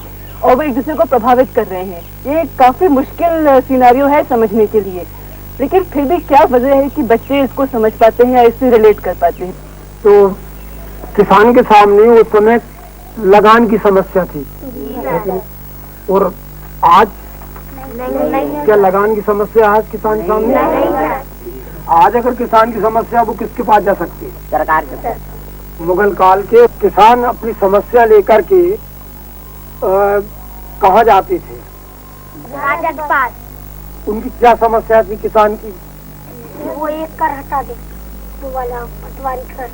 और वो एक दूसरे को प्रभावित कर रहे हैं। ये काफी मुश्किल सिनेरियो है समझने के लिए, लेकिन फिर भी क्या वजह है कि बच्चे इसको समझ पाते हैं या इससे रिलेट कर पाते हैं। तो किसान के सामने उस समय लगान की समस्या थी और आज क्या लगान की समस्या आज किसान के सामने? आज अगर किसान की समस्या वो किसके पास जा सकती है? सरकार के पास। मुगल काल के किसान अपनी समस्या लेकर के कहाँ जाते थे? राजा के पास। उनकी क्या समस्या थी किसान की? वो एक कर हटा दे, वो वाला पटवारी कर।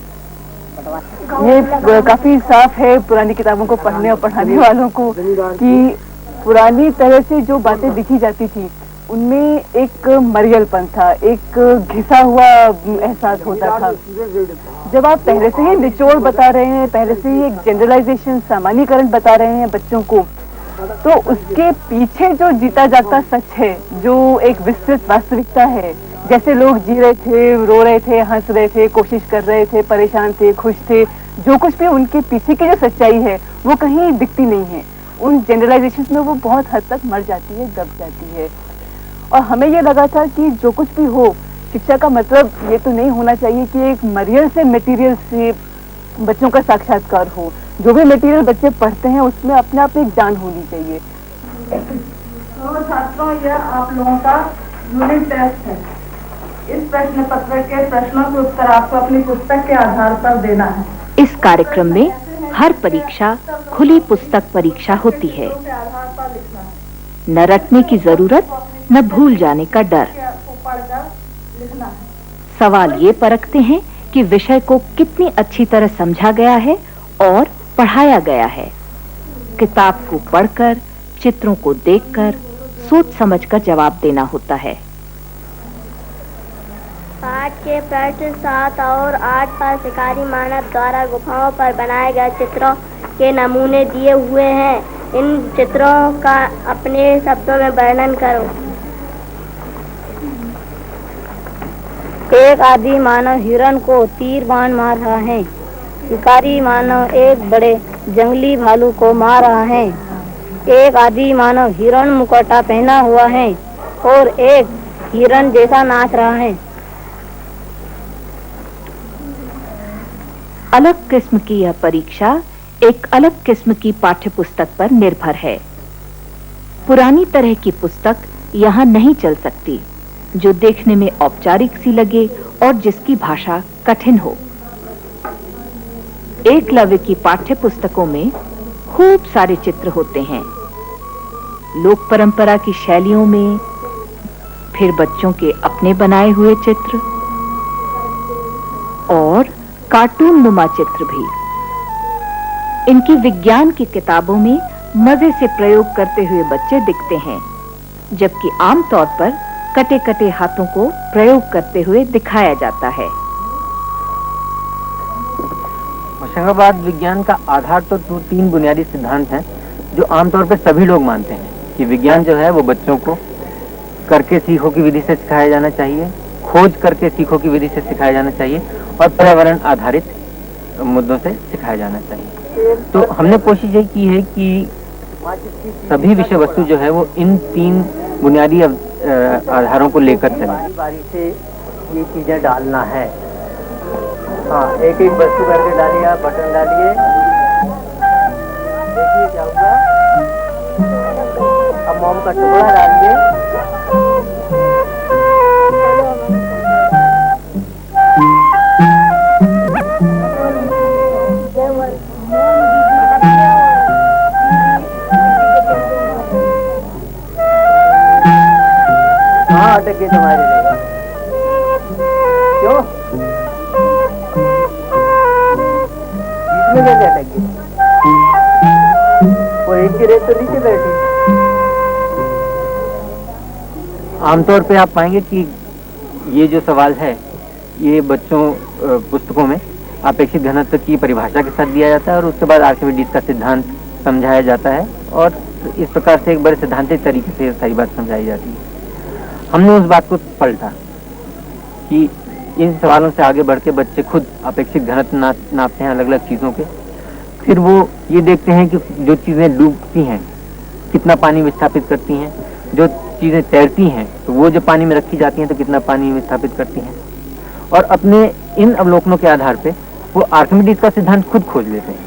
ये काफी साफ है पुरानी किताबों को पढ़ने और पढ़ाने वालों को कि पुरानी तरह से जो बातें दिखी जाती थी उनमें एक मरियलपन था, एक घिसा हुआ एहसास होता था। जब आप पहले से ही निचोड़ बता रहे हैं, पहले से ही एक जनरलाइजेशन, सामान्यीकरण बता रहे हैं बच्चों को, तो उसके पीछे जो जीता जागता सच है, जो एक विस्तृत वास्तविकता है, जैसे लोग जी रहे थे, रो रहे थे, हंस रहे थे, कोशिश कर रहे थे, परेशान थे, खुश थे, जो कुछ भी उनके पीछे की जो सच्चाई है वो कहीं दिखती नहीं है। उन जनरलाइजेशन में वो बहुत हद तक मर जाती है, दब जाती है। और हमें ये लगा था कि जो कुछ भी हो, शिक्षा का मतलब ये तो नहीं होना चाहिए कि एक मरियल से मटेरियल से बच्चों का साक्षात्कार हो। जो भी मटेरियल बच्चे पढ़ते हैं उसमें अपने आप एक जान होनी चाहिए। तो छात्रों, यह आप लोगों का यूनिट टेस्ट है। इस प्रश्न पत्र के प्रश्नों के उत्तर आपको अपनी पुस्तक के आधार पर देना है। इस कार्यक्रम में हर परीक्षा खुली पुस्तक परीक्षा होती है। न रटने की जरूरत, न भूल जाने का डर। सवाल ये परखते हैं कि विषय को कितनी अच्छी तरह समझा गया है और पढ़ाया गया है। किताब को पढ़कर, चित्रों को देखकर, सोच समझकर जवाब देना होता है। पाठ के प्रश्न 7 और 8 पर शिकारी मानव द्वारा गुफाओं पर बनाए गए चित्रों के नमूने दिए हुए हैं। इन चित्रों का अपने शब्दों में वर्णन करो। एक आदि मानव हिरण को तीर बाण मार रहा है। शिकारी मानव एक बड़े जंगली भालू को मार रहा है। एक आदि मानव हिरण मुकुटा पहना हुआ है और एक हिरण जैसा नाच रहा है। अलग किस्म की यह परीक्षा एक अलग किस्म की पाठ्य पुस्तक पर निर्भर है। पुरानी तरह की पुस्तक यहाँ नहीं चल सकती, जो देखने में औपचारिक सी लगे और जिसकी भाषा कठिन हो। एकलव्य की पाठ्य पुस्तकों में खूब सारे चित्र होते हैं, लोक परंपरा की शैलियों में, फिर बच्चों के अपने बनाए हुए चित्र और कार्टून नुमा चित्र भी। इनकी विज्ञान की किताबों में मजे से प्रयोग करते हुए बच्चे दिखते हैं, जबकि आमतौर पर कटे कटे हाथों को प्रयोग करते हुए दिखाया जाता है। होशंगाबाद विज्ञान का आधार तो 3 बुनियादी सिद्धांत हैं जो आमतौर पर सभी लोग मानते हैं कि विज्ञान जो है वो बच्चों को करके सीखो की विधि से सिखाया जाना चाहिए, खोज करके सीखो की विधि से सिखाया जाना चाहिए और पर्यावरण आधारित मुद्दों से सिखाया जाना चाहिए। तो हमने कोशिश ये की है कि सभी विषय वस्तु जो है वो इन 3 बुनियादी आधारों को लेकर चले। बारी से ये चीजें डालना है। हाँ, एक एक वस्तु करके डालिए, आप बटन डालिए। मोम का टुकड़ा डालिए। हाँ अटक गई तुम्हारी जगह। क्यों? बीच में कैसे अटक गई? वो एक की रेत तो नीचे बैठी। आमतौर पे आप पाएंगे कि ये जो सवाल है ये बच्चों पुस्तकों में अपेक्षित घनत्व की परिभाषा के साथ दिया जाता है और उसके बाद आर्किमिडीज का सिद्धांत समझाया जाता है और इस प्रकार से एक बड़े सिद्धांतिक तरीके से सारी बात समझाई जाती है। हमने उस बात को पलटा कि इन सवालों से आगे बढ़ के बच्चे खुद अपेक्षित घनत्व नापते हैं अलग अलग चीज़ों के। फिर वो ये देखते हैं कि जो चीज़ें डूबती हैं कितना पानी विस्थापित करती हैं, जो चीज़ें तैरती हैं तो वो जो पानी में रखी जाती हैं तो कितना पानी विस्थापित करती हैं। और अपने इन अवलोकनों के आधार पे वो आर्किमिडीज का सिद्धांत खुद खोज लेते हैं।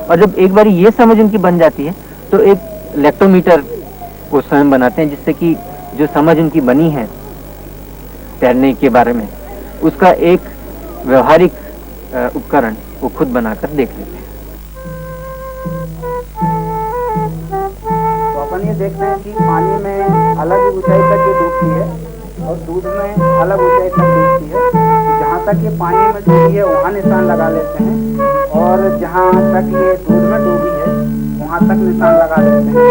और जब एक बार ये समझ उनकी बन जाती है तो एक लेक्टोमीटर वो स्वयं बनाते हैं जिससे कि जो समझ उनकी बनी है तैरने के बारे में उसका एक व्यवहारिक उपकरण वो खुद बनाकर देख लेते हैं। तो अपन ये देखते हैं कि पानी में अलग ऊंचाई तक ये डूबती है और दूध में अलग ऊंचाई तक डूबती है। तो जहाँ तक ये पानी में डूबी है वहाँ निशान लगा लेते हैं और जहाँ तक ये दूध में डूबी है वहाँ तक निशान लगा लेते हैं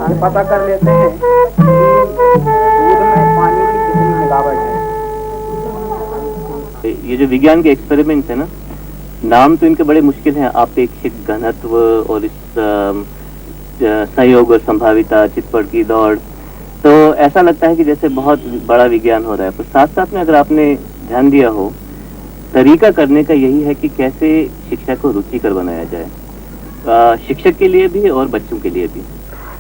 और पता कर लेते हैं कि दूध में पानी की कितनी मिलावट है। ये जो विज्ञान के एक्सपेरिमेंट्स है ना, नाम तो इनके बड़े मुश्किल हैं, अपेक्षित घनत्व और इस संयोग और संभाविता, चितपट की दौड़, तो ऐसा लगता है कि जैसे बहुत बड़ा विज्ञान हो रहा है। पर साथ साथ में अगर आपने ध्यान दिया हो, तरीका करने का यही है कि कैसे शिक्षा को रुचिकर बनाया जाए, शिक्षक के लिए भी और बच्चों के लिए भी।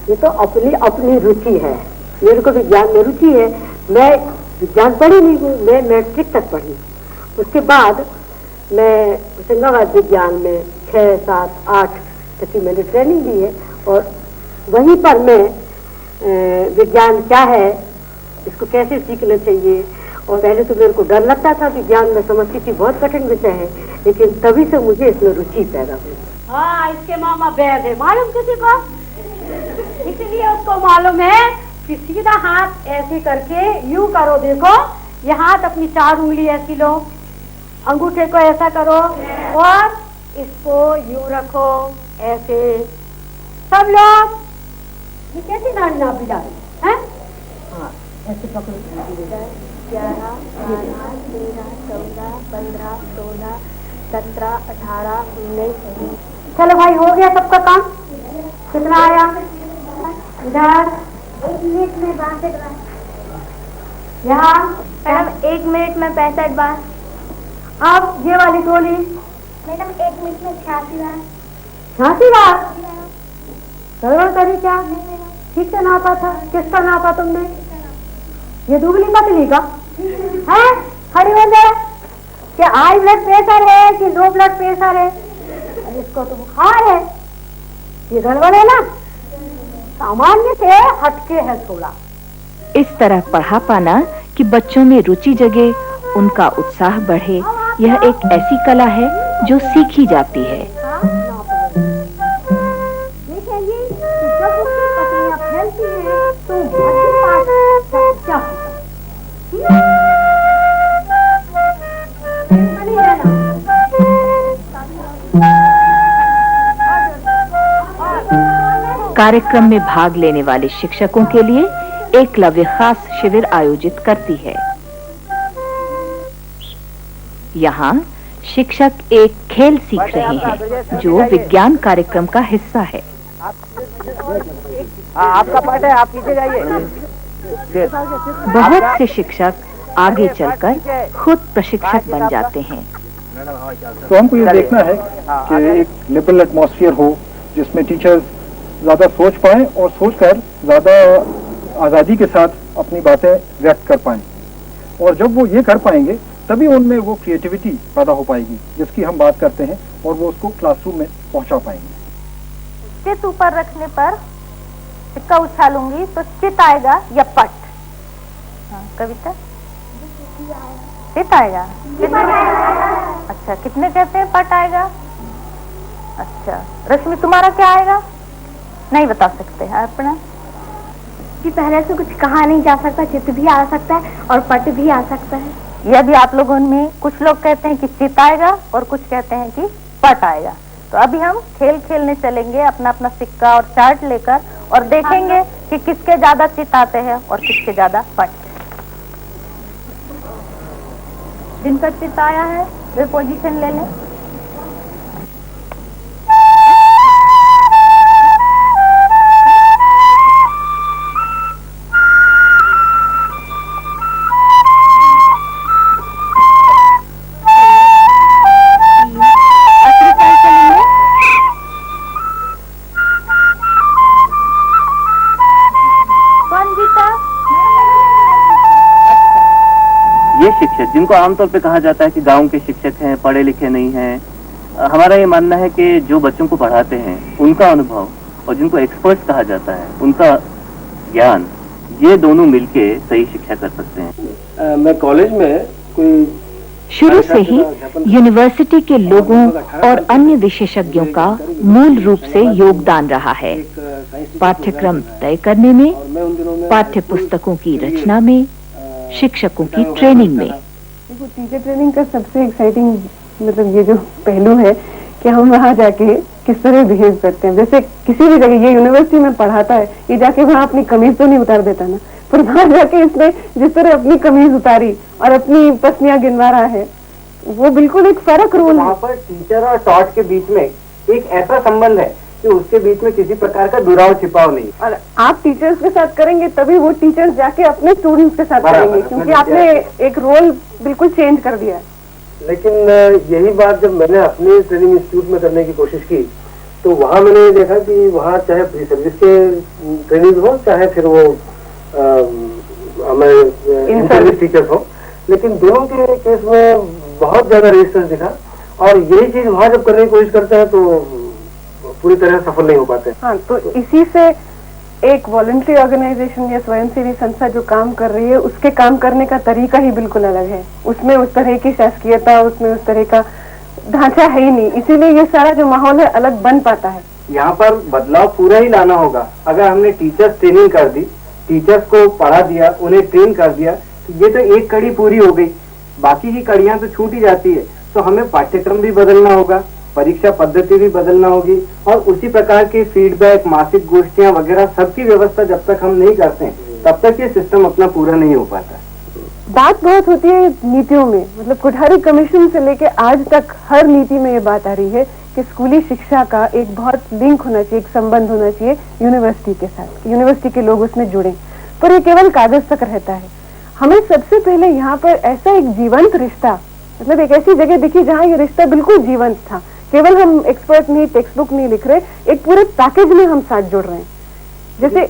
ये तो अपनी अपनी रुचि है। मेरे को विज्ञान में रुचि है। मैं विज्ञान पढ़ी नहीं हूँ, मैं मैट्रिक तक पढ़ी। उसके बाद मैं होशंगाबाद विज्ञान में 6, 7, 8 तक की मैंने ट्रेनिंग ली है और वहीं पर मैं विज्ञान क्या है, इसको कैसे सीखना चाहिए। और पहले तो मेरे को डर लगता था, विज्ञान में समझती थी बहुत कठिन विषय है, लेकिन तभी से मुझे इसमें रुचि पैदा हुई। हाँ, इसके मामा बैग है, मालूम किसी को? इसलिए उसको मालूम है कि सीधा हाथ ऐसे करके यूं करो, देखो ये हाथ अपनी 4 उंगली ऐसी लो, अंगूठे को ऐसा करो और इसको यूं रखो ऐसे। सब लोग ये कैसी नानी नाप भी डाली हैं? हाँ, ऐसे पकड़ो। 11, 12, 13, 14, 15, 16, 17, 18, 19। चलो भाई, हो गया सबका काम। कितना आया? इधर 1 मिनट में 62 बार। यहाँ मैडम 1 मिनट में 65 बार। अब ये वाली गोली मैडम 1 मिनट में 86 बार। 86 बार? गड़बड़ करी क्या? ठीक से नापा था? किसका नापा तुमने? ये दुबली पतली का है? खड़ी हो जाए। क्या हाई ब्लड प्रेशर है कि लो ब्लड प्रेशर है? इसको तो बुखार है। ये गड़बड़ है ना, सामान्य से हटके है थोड़ा। इस तरह पढ़ा पाना कि बच्चों में रुचि जगे, उनका उत्साह बढ़े, यह एक ऐसी कला है जो सीखी जाती है। देखेंगे जब उसकी पत्नियां फैलती हैं तो मध्य पार्ट क्या होता है? कार्यक्रम में भाग लेने वाले शिक्षकों के लिए एकलव्य खास शिविर आयोजित करती है। यहाँ शिक्षक एक खेल सीख रहे हैं जो विज्ञान कार्यक्रम का हिस्सा है। आपका पाठ है, आप पीछे जाइए। बहुत से शिक्षक आगे चलकर खुद प्रशिक्षक बन जाते हैं। तो हमको ये देखना है कि एक लिबरल एटमॉस्फेयर हो जिसमें टीचर्स ज्यादा सोच पाएं और सोचकर ज्यादा आजादी के साथ अपनी बातें व्यक्त कर पाएं। और जब वो ये कर पाएंगे तभी उनमें वो क्रिएटिविटी पैदा हो पाएगी जिसकी हम बात करते हैं, और वो उसको क्लासरूम में पहुंचा पाएंगे। चित ऊपर रखने पर सिक्का उछालूंगी तो चित आएगा या पट? हाँ, कविता चित आएगा। अच्छा, कितने कहते हैं पट आएगा? अच्छा, रश्मि तुम्हारा क्या आएगा? नहीं बता सकते हैं अपना? जी पहले से कुछ कहा नहीं जा सकता, चित भी आ सकता है और पट भी आ सकता है। यह भी आप लोगों में कुछ लोग कहते हैं कि चित आएगा और कुछ कहते हैं कि पट आएगा। तो अभी हम खेल खेलने चलेंगे अपना अपना सिक्का और चार्ट लेकर और देखेंगे कि किसके ज्यादा चित आते हैं और किसके ज्यादा पट। जिनका चित आया है वे पोजीशन ले लें। जिनको आमतौर पे कहा जाता है कि गांव के शिक्षक हैं, पढ़े लिखे नहीं हैं। हमारा ये मानना है कि जो बच्चों को पढ़ाते हैं उनका अनुभव और जिनको एक्सपर्ट्स कहा जाता है उनका ज्ञान, ये दोनों मिलके सही शिक्षा कर सकते हैं। मैं कॉलेज में कोई शुरू से ही यूनिवर्सिटी के लोगों और अन्य विशेषज्ञों का मूल रूप से योगदान रहा है। पाठ्यक्रम तय करने में, पाठ्य पुस्तकों की रचना में, शिक्षकों की ट्रेनिंग में। देखो, टीचर ट्रेनिंग का सबसे एक्साइटिंग मतलब ये जो पहलू है कि हम वहाँ जाके किस तरह बिहेव करते हैं। जैसे किसी भी जगह, ये यूनिवर्सिटी में पढ़ाता है, ये जाके वहाँ अपनी कमीज तो नहीं उतार देता ना, पर वहाँ जाके इसने जिस तरह अपनी कमीज उतारी और अपनी पसलियाँ गिनवा रहा है, वो बिल्कुल एक फर्क रोल है। वहाँ पर टीचर और टॉट के बीच में एक ऐसा संबंध है कि उसके बीच में किसी प्रकार का दुराव छिपाव नहीं। और आप टीचर्स के साथ करेंगे तभी वो टीचर्स जाके अपने स्टूडेंट्स के साथ करेंगे, क्योंकि आपने एक रोल बिल्कुल चेंज कर दिया है। लेकिन यही बात जब मैंने अपने ट्रेनिंग इंस्टीट्यूट में करने की कोशिश की तो वहाँ मैंने ये देखा कि वहाँ चाहे प्री सर्विस के ट्रेनिंग हो, चाहे फिर वो हमारे सर्विस टीचर्स हो, लेकिन दोनों के केस में बहुत ज्यादा रेजिस्टेंस दिखा। और यही चीज वहाँ जब करने की कोशिश करते हैं तो पूरी तरह सफल नहीं हो पाते। हाँ, तो इसी से एक वॉलंटरी ऑर्गेनाइजेशन या स्वयंसेवी संस्था जो काम कर रही है, उसके काम करने का तरीका ही बिल्कुल अलग है। उसमें उस तरह की शासकीयता, उसमें उस तरह का ढांचा है ही नहीं, इसीलिए ये सारा जो माहौल है अलग बन पाता है। यहाँ पर बदलाव पूरा ही लाना होगा। अगर हमने टीचर्स ट्रेनिंग कर दी, टीचर्स को पढ़ा दिया, उन्हें ट्रेन कर दिया, तो ये तो एक कड़ी पूरी हो गई, बाकी की कड़ियां तो छूट ही जाती है। तो हमें पाठ्यक्रम भी बदलना होगा, परीक्षा पद्धति भी बदलना होगी, और उसी प्रकार की फीडबैक, मासिक गोष्ठियां वगैरह सबकी व्यवस्था जब तक हम नहीं करते हैं तब तक ये सिस्टम अपना पूरा नहीं हो पाता। बात बहुत होती है नीतियों में, मतलब कोठारी कमीशन से लेके आज तक हर नीति में ये बात आ रही है कि स्कूली शिक्षा का एक बहुत लिंक होना चाहिए, एक संबंध होना चाहिए यूनिवर्सिटी के साथ, यूनिवर्सिटी के लोग उसमें जुड़े। पर ये केवल कागज तक रहता है। हमें सबसे पहले यहाँ पर ऐसा एक जीवंत रिश्ता, मतलब एक ऐसी जगह दिखी जहाँ ये रिश्ता बिल्कुल जीवंत था। केवल हम एक्सपर्ट नहीं, टेक्स्ट बुक नहीं लिख रहे, एक पूरे पैकेज में हम साथ जुड़ रहे हैं। जैसे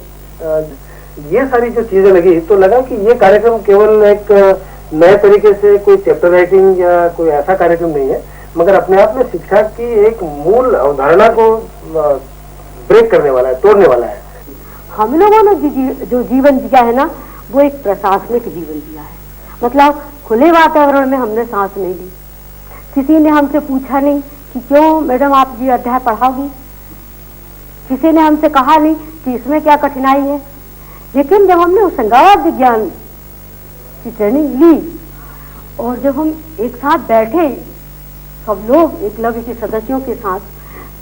ये सारी जो चीजें लगी तो लगा कि ये कार्यक्रम केवल एक नए तरीके से कोई चैप्टर राइटिंग या कोई ऐसा कार्यक्रम नहीं है, मगर अपने आप में शिक्षा की एक मूल अवधारणा को ब्रेक करने वाला है, तोड़ने वाला है। हम लोगों ने जो जीवन जिया है ना, वो एक प्रशासनिक जीवन जिया है। मतलब खुले वातावरण में हमने सांस नहीं ली, किसी ने हमसे पूछा नहीं कि क्यों मैडम आप ये अध्याय पढ़ाओगी, किसी ने हमसे कहा नहीं कि इसमें क्या कठिनाई है। लेकिन जब हमने होशंगाबाद विज्ञान की ट्रेनिंग ली और जब हम एक साथ बैठे सब लोग एकलव्य के सदस्यों के साथ,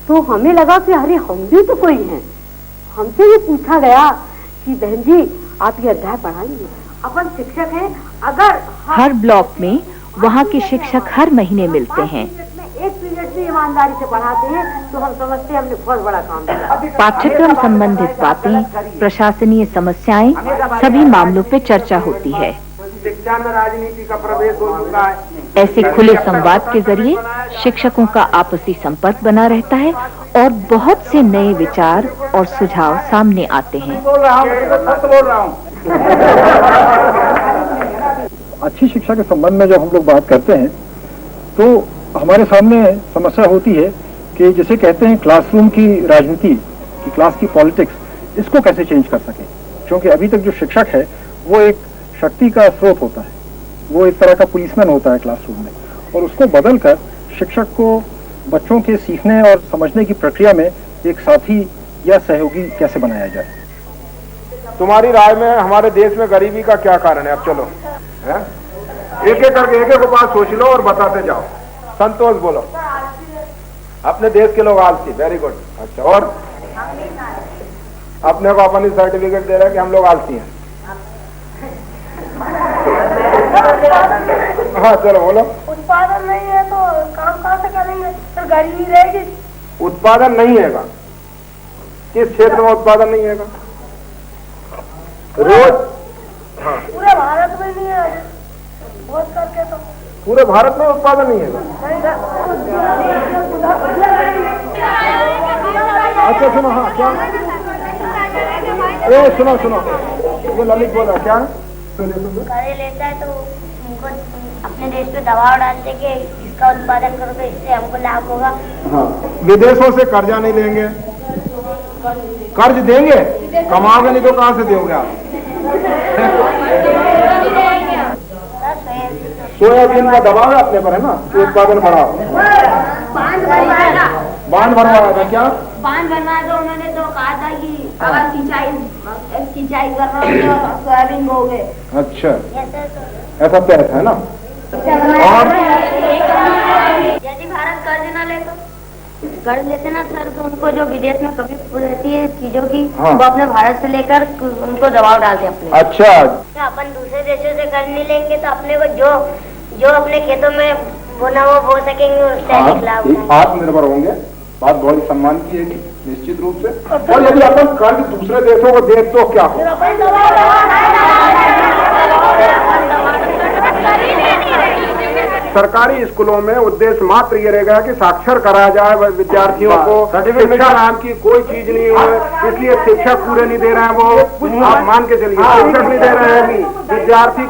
तो हमें लगा कि अरे हम भी तो कोई हैं। हमसे ये पूछा गया कि बहन जी आप ये अध्याय पढ़ाएंगे, अपन शिक्षक हैं, अगर हर ब्लॉक में वहाँ के शिक्षक हर महीने मिलते हैं। एक पीरियड में ईमानदारी से पढ़ाते हैं तो हम समझते हैं हमने बहुत बड़ा काम किया। पाठ्यक्रम संबंधित बातें, प्रशासनीय समस्याएं, सभी मामलों पे चर्चा होती है। शिक्षा में राजनीति का प्रवेश हो चुका है। ऐसे खुले संवाद के जरिए शिक्षकों का आपसी संपर्क बना रहता है और बहुत से नए विचार और सुझाव सामने आते हैं। अच्छी शिक्षा के संबंध में जब हम लोग बात करते हैं तो हमारे सामने समस्या होती है कि जिसे कहते हैं क्लासरूम की राजनीति, कि क्लास की पॉलिटिक्स, इसको कैसे चेंज कर सकें, क्योंकि अभी तक जो शिक्षक है वो एक शक्ति का स्रोत होता है, वो एक तरह का पुलिसमैन होता है क्लासरूम में, और उसको बदलकर शिक्षक को बच्चों के सीखने और समझने की प्रक्रिया में एक साथी या सहयोगी कैसे बनाया जाए। तुम्हारी राय में हमारे देश में गरीबी का क्या कारण है? अब चलो है? एक एक करके एक एक बात सोच लो और बताते जाओ। संतोष बोलो। अपने देश के लोग आलसी, वेरी गुड। अच्छा, और अपने को अपनी सर्टिफिकेट दे रहे हैं कि हम लोग आलसी हैं। हाँ चलो बोलो। उत्पादन नहीं है तो काम कहाँ से करेंगे? तो गरीबी रहेगी। उत्पादन नहीं हैगा, किस क्षेत्र में उत्पादन नहीं हैगा? रोज पूरे भारत में नहीं है, बहुत करके तो पूरे भारत में उत्पादन नहीं हैगा। अच्छा सुनो, हाँ क्या? ए सुनो सुनो, ये ललित बोला क्या? करे लेता है तो उनको अपने देश पे दबाव डालते कि इसका उत्पादन करो तो इससे हमको लाभ होगा। हाँ, विदेशों से कर्जा नहीं लेंगे, कर्ज देंगे, कमाओगे नहीं तो कहाँ से दोगे आप? सोयाबीन का दबाव है अपने पर, है ना, कि उत्पादन बढ़ाओ। बांध भरवाया था क्या? बांध बनवा दो, उन्होंने तो कहा था कि अगर सिंचाई कर रहे हो तो सोयाबीन बोगे। अच्छा, ऐसा तय है ना। और यदि भारत कर्ज ना ले तो कर्ज लेते ना सर, तो उनको जो विदेश में कभी रहती है चीजों की, हाँ। वो अपने भारत से लेकर उनको दबाव डालते अपने। अच्छा, तो अपन दूसरे देशों से कर्ज नहीं लेंगे तो अपने को जो अपने खेतों में बोना वो बो सकेंगे, उससे आत्मनिर्भर होंगे। बात बहुत सम्मान की है निश्चित रूप से। और यदि अपन कर्ज दूसरे देशों को दे तो क्या हो? सरकारी स्कूलों में उद्देश्य मात्र ये रहेगा कि साक्षर कराया जाए विद्यार्थियों को, शिक्षा नाम की कोई चीज नहीं है, इसलिए शिक्षक पूरे नहीं दे रहे हैं। वो आप मान के चलिए, शिक्षक नहीं दे रहे हैं, विद्यार्थी।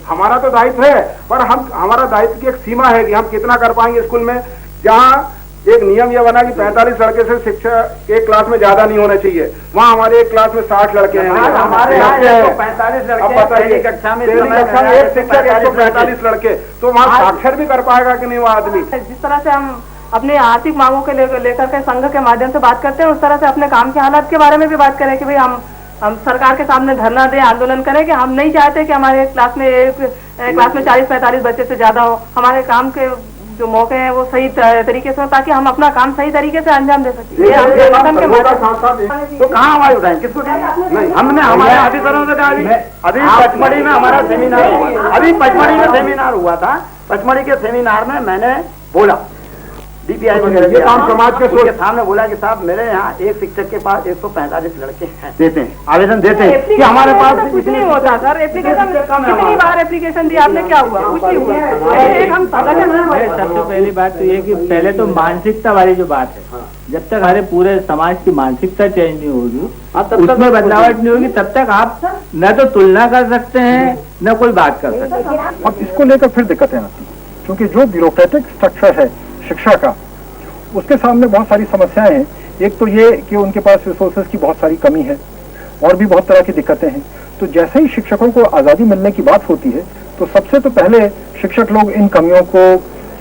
हमारा तो दायित्व है, पर हमारा दायित्व की एक सीमा है कि हम कितना कर पाएंगे। स्कूल में जहाँ एक नियम यह बना कि 45 लड़के से शिक्षा एक क्लास में ज्यादा नहीं होना चाहिए, वहाँ हमारे एक क्लास में 60 लड़के हैं। हमारे यहाँ 145 लड़के, अब बताइए कक्षा में एक शिक्षक 145 लड़के, तो वहाँ साक्षर भी कर पाएगा कि नहीं वो आदमी? जिस तरह से हम अपने आर्थिक मांगों के लेकर के संघ के माध्यम से बात करते हैं, उस तरह से अपने काम के हालात के बारे में भी बात करें कि भाई हम सरकार के सामने धरना दें, आंदोलन करें कि हम नहीं चाहते कि हमारे क्लास में 40-45 बच्चे से ज्यादा हो। हमारे काम के जो मौके हैं वो सही तरीके से, ताकि हम अपना काम सही तरीके से अंजाम दे सकें। तो कहाँ आवाज उठाएं, किसको? नहीं, हमने हमारे ऑफिसरों से कहा। अभी पचमढ़ी में हमारा सेमिनार हुआ, अभी पचमढ़ी में सेमिनार हुआ था। पचमढ़ी के सेमिनार में मैंने बोला DPI वगैरह काम समाज के सामने बोला कि साहब मेरे यहाँ एक शिक्षक के पास 145 लड़के हैं, देते हैं, आवेदन देते हैं कि हमारे पास कुछ नहीं होता सर। एप्लीकेशन कितनी बार एप्लीकेशन दी आपने, क्या हुआ? कुछ नहीं हुआ। सबसे पहली बात तो ये कि पहले तो मानसिकता वाली जो बात है, जब तक हमारे पूरे समाज की मानसिकता चेंज नहीं होगी, उसमें बदलावट नहीं होगी, तब तक आप न तो तुलना कर सकते हैं न कोई बात कर सकते हैं। और इसको लेकर फिर दिक्कतें आती हैं, क्योंकि जो ब्यूरोक्रेटिक स्ट्रक्चर है शिक्षा का, उसके सामने बहुत सारी समस्याएं हैं। एक तो ये कि उनके पास रिसोर्सेज की बहुत सारी कमी है, और भी बहुत तरह की दिक्कतें हैं। तो जैसे ही शिक्षकों को आज़ादी मिलने की बात होती है, तो सबसे तो पहले शिक्षक लोग इन कमियों को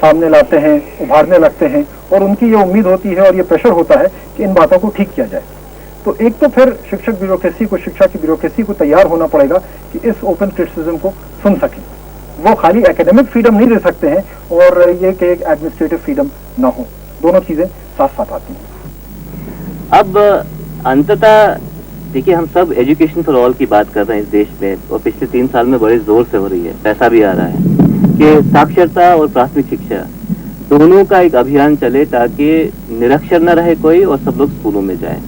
सामने लाते हैं, उभारने लगते हैं, और उनकी ये उम्मीद होती है और ये प्रेशर होता है कि इन बातों को ठीक किया जाए। तो एक तो फिर शिक्षक ब्यूरोक्रेसी को, शिक्षा की ब्यूरोक्रेसी को तैयार होना पड़ेगा कि इस ओपन क्रिटिसिज्म को सुन सकें। वो खाली एकेडमिक फ्रीडम नहीं दे सकते हैं और ये कि एक एडमिनिस्ट्रेटिव फ्रीडम ना हो, दोनों चीजें साथ साथ आती हैं। अब अंततः देखिए, हम सब एजुकेशन फॉर ऑल की बात कर रहे हैं इस देश में, और पिछले 3 साल में बड़े जोर से हो रही है, पैसा भी आ रहा है कि साक्षरता और प्राथमिक शिक्षा दोनों का एक अभियान चले, ताकि निरक्षर न रहे कोई और सब लोग स्कूलों में जाए।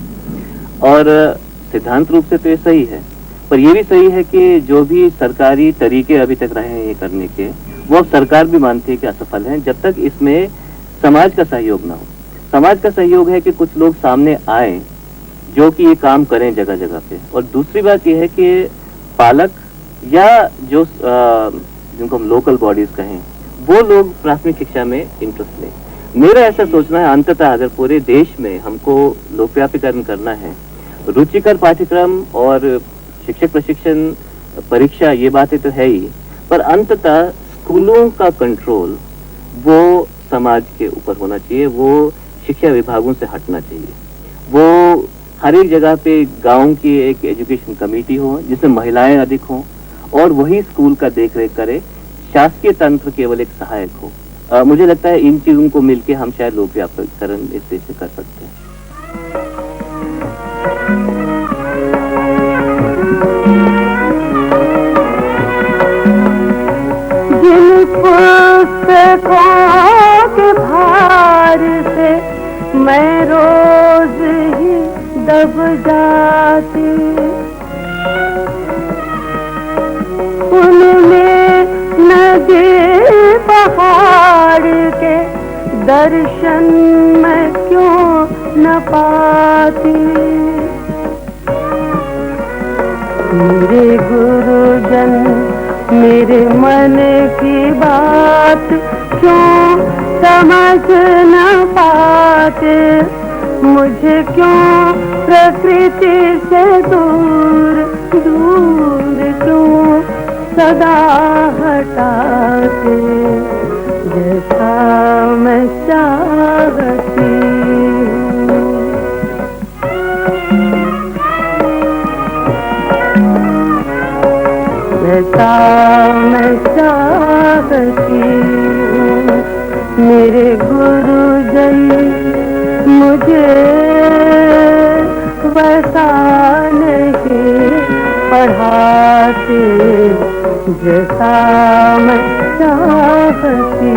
और सिद्धांत रूप से तो ये सही है, पर यह भी सही है कि जो भी सरकारी तरीके अभी तक रहे हैं ये करने के, वो अब सरकार भी मानती है कि असफल हैं, जब तक इसमें समाज का सहयोग ना हो। समाज का सहयोग है कि कुछ लोग सामने आए जो कि ये काम करें जगह जगह पे। और दूसरी बात यह है कि पालक या जो जिनको हम लोकल बॉडीज कहें, वो लोग प्राथमिक शिक्षा में इंटरेस्ट लें। मेरा ऐसा सोचना है, अंततः अगर पूरे देश में हमको लोकव्यापीकरण करना है, रुचिकर पाठ्यक्रम और शिक्षक प्रशिक्षण परीक्षा ये बातें तो है ही, पर अंततः स्कूलों का कंट्रोल वो समाज के ऊपर होना चाहिए, वो शिक्षा विभागों से हटना चाहिए। वो हर एक जगह पे गांव की एक एजुकेशन कमेटी हो जिसमें महिलाएं अधिक हों और वही स्कूल का देखरेख करे, शासकीय तंत्र केवल एक सहायक हो। मुझे लगता है इन चीजों को मिलके हम शायद लोक व्यापकरण इस देश में कर सकते हैं। जिन पुस्तकों के भार से मैं रोज ही दब जाती, उनमें नदी पहाड़ के दर्शन मैं क्यों न पाती। मेरे गुरुजन मेरे मन की बात क्यों समझ न पाते, मुझे क्यों प्रकृति से दूर दूर क्यों सदा हटाते, जैसा मैं चाहती हूँ। जैसा मैं चाहती हूँ, मेरे गुरुजन मुझे वैसा नहीं पढ़ाते, जैसा मैं चाहती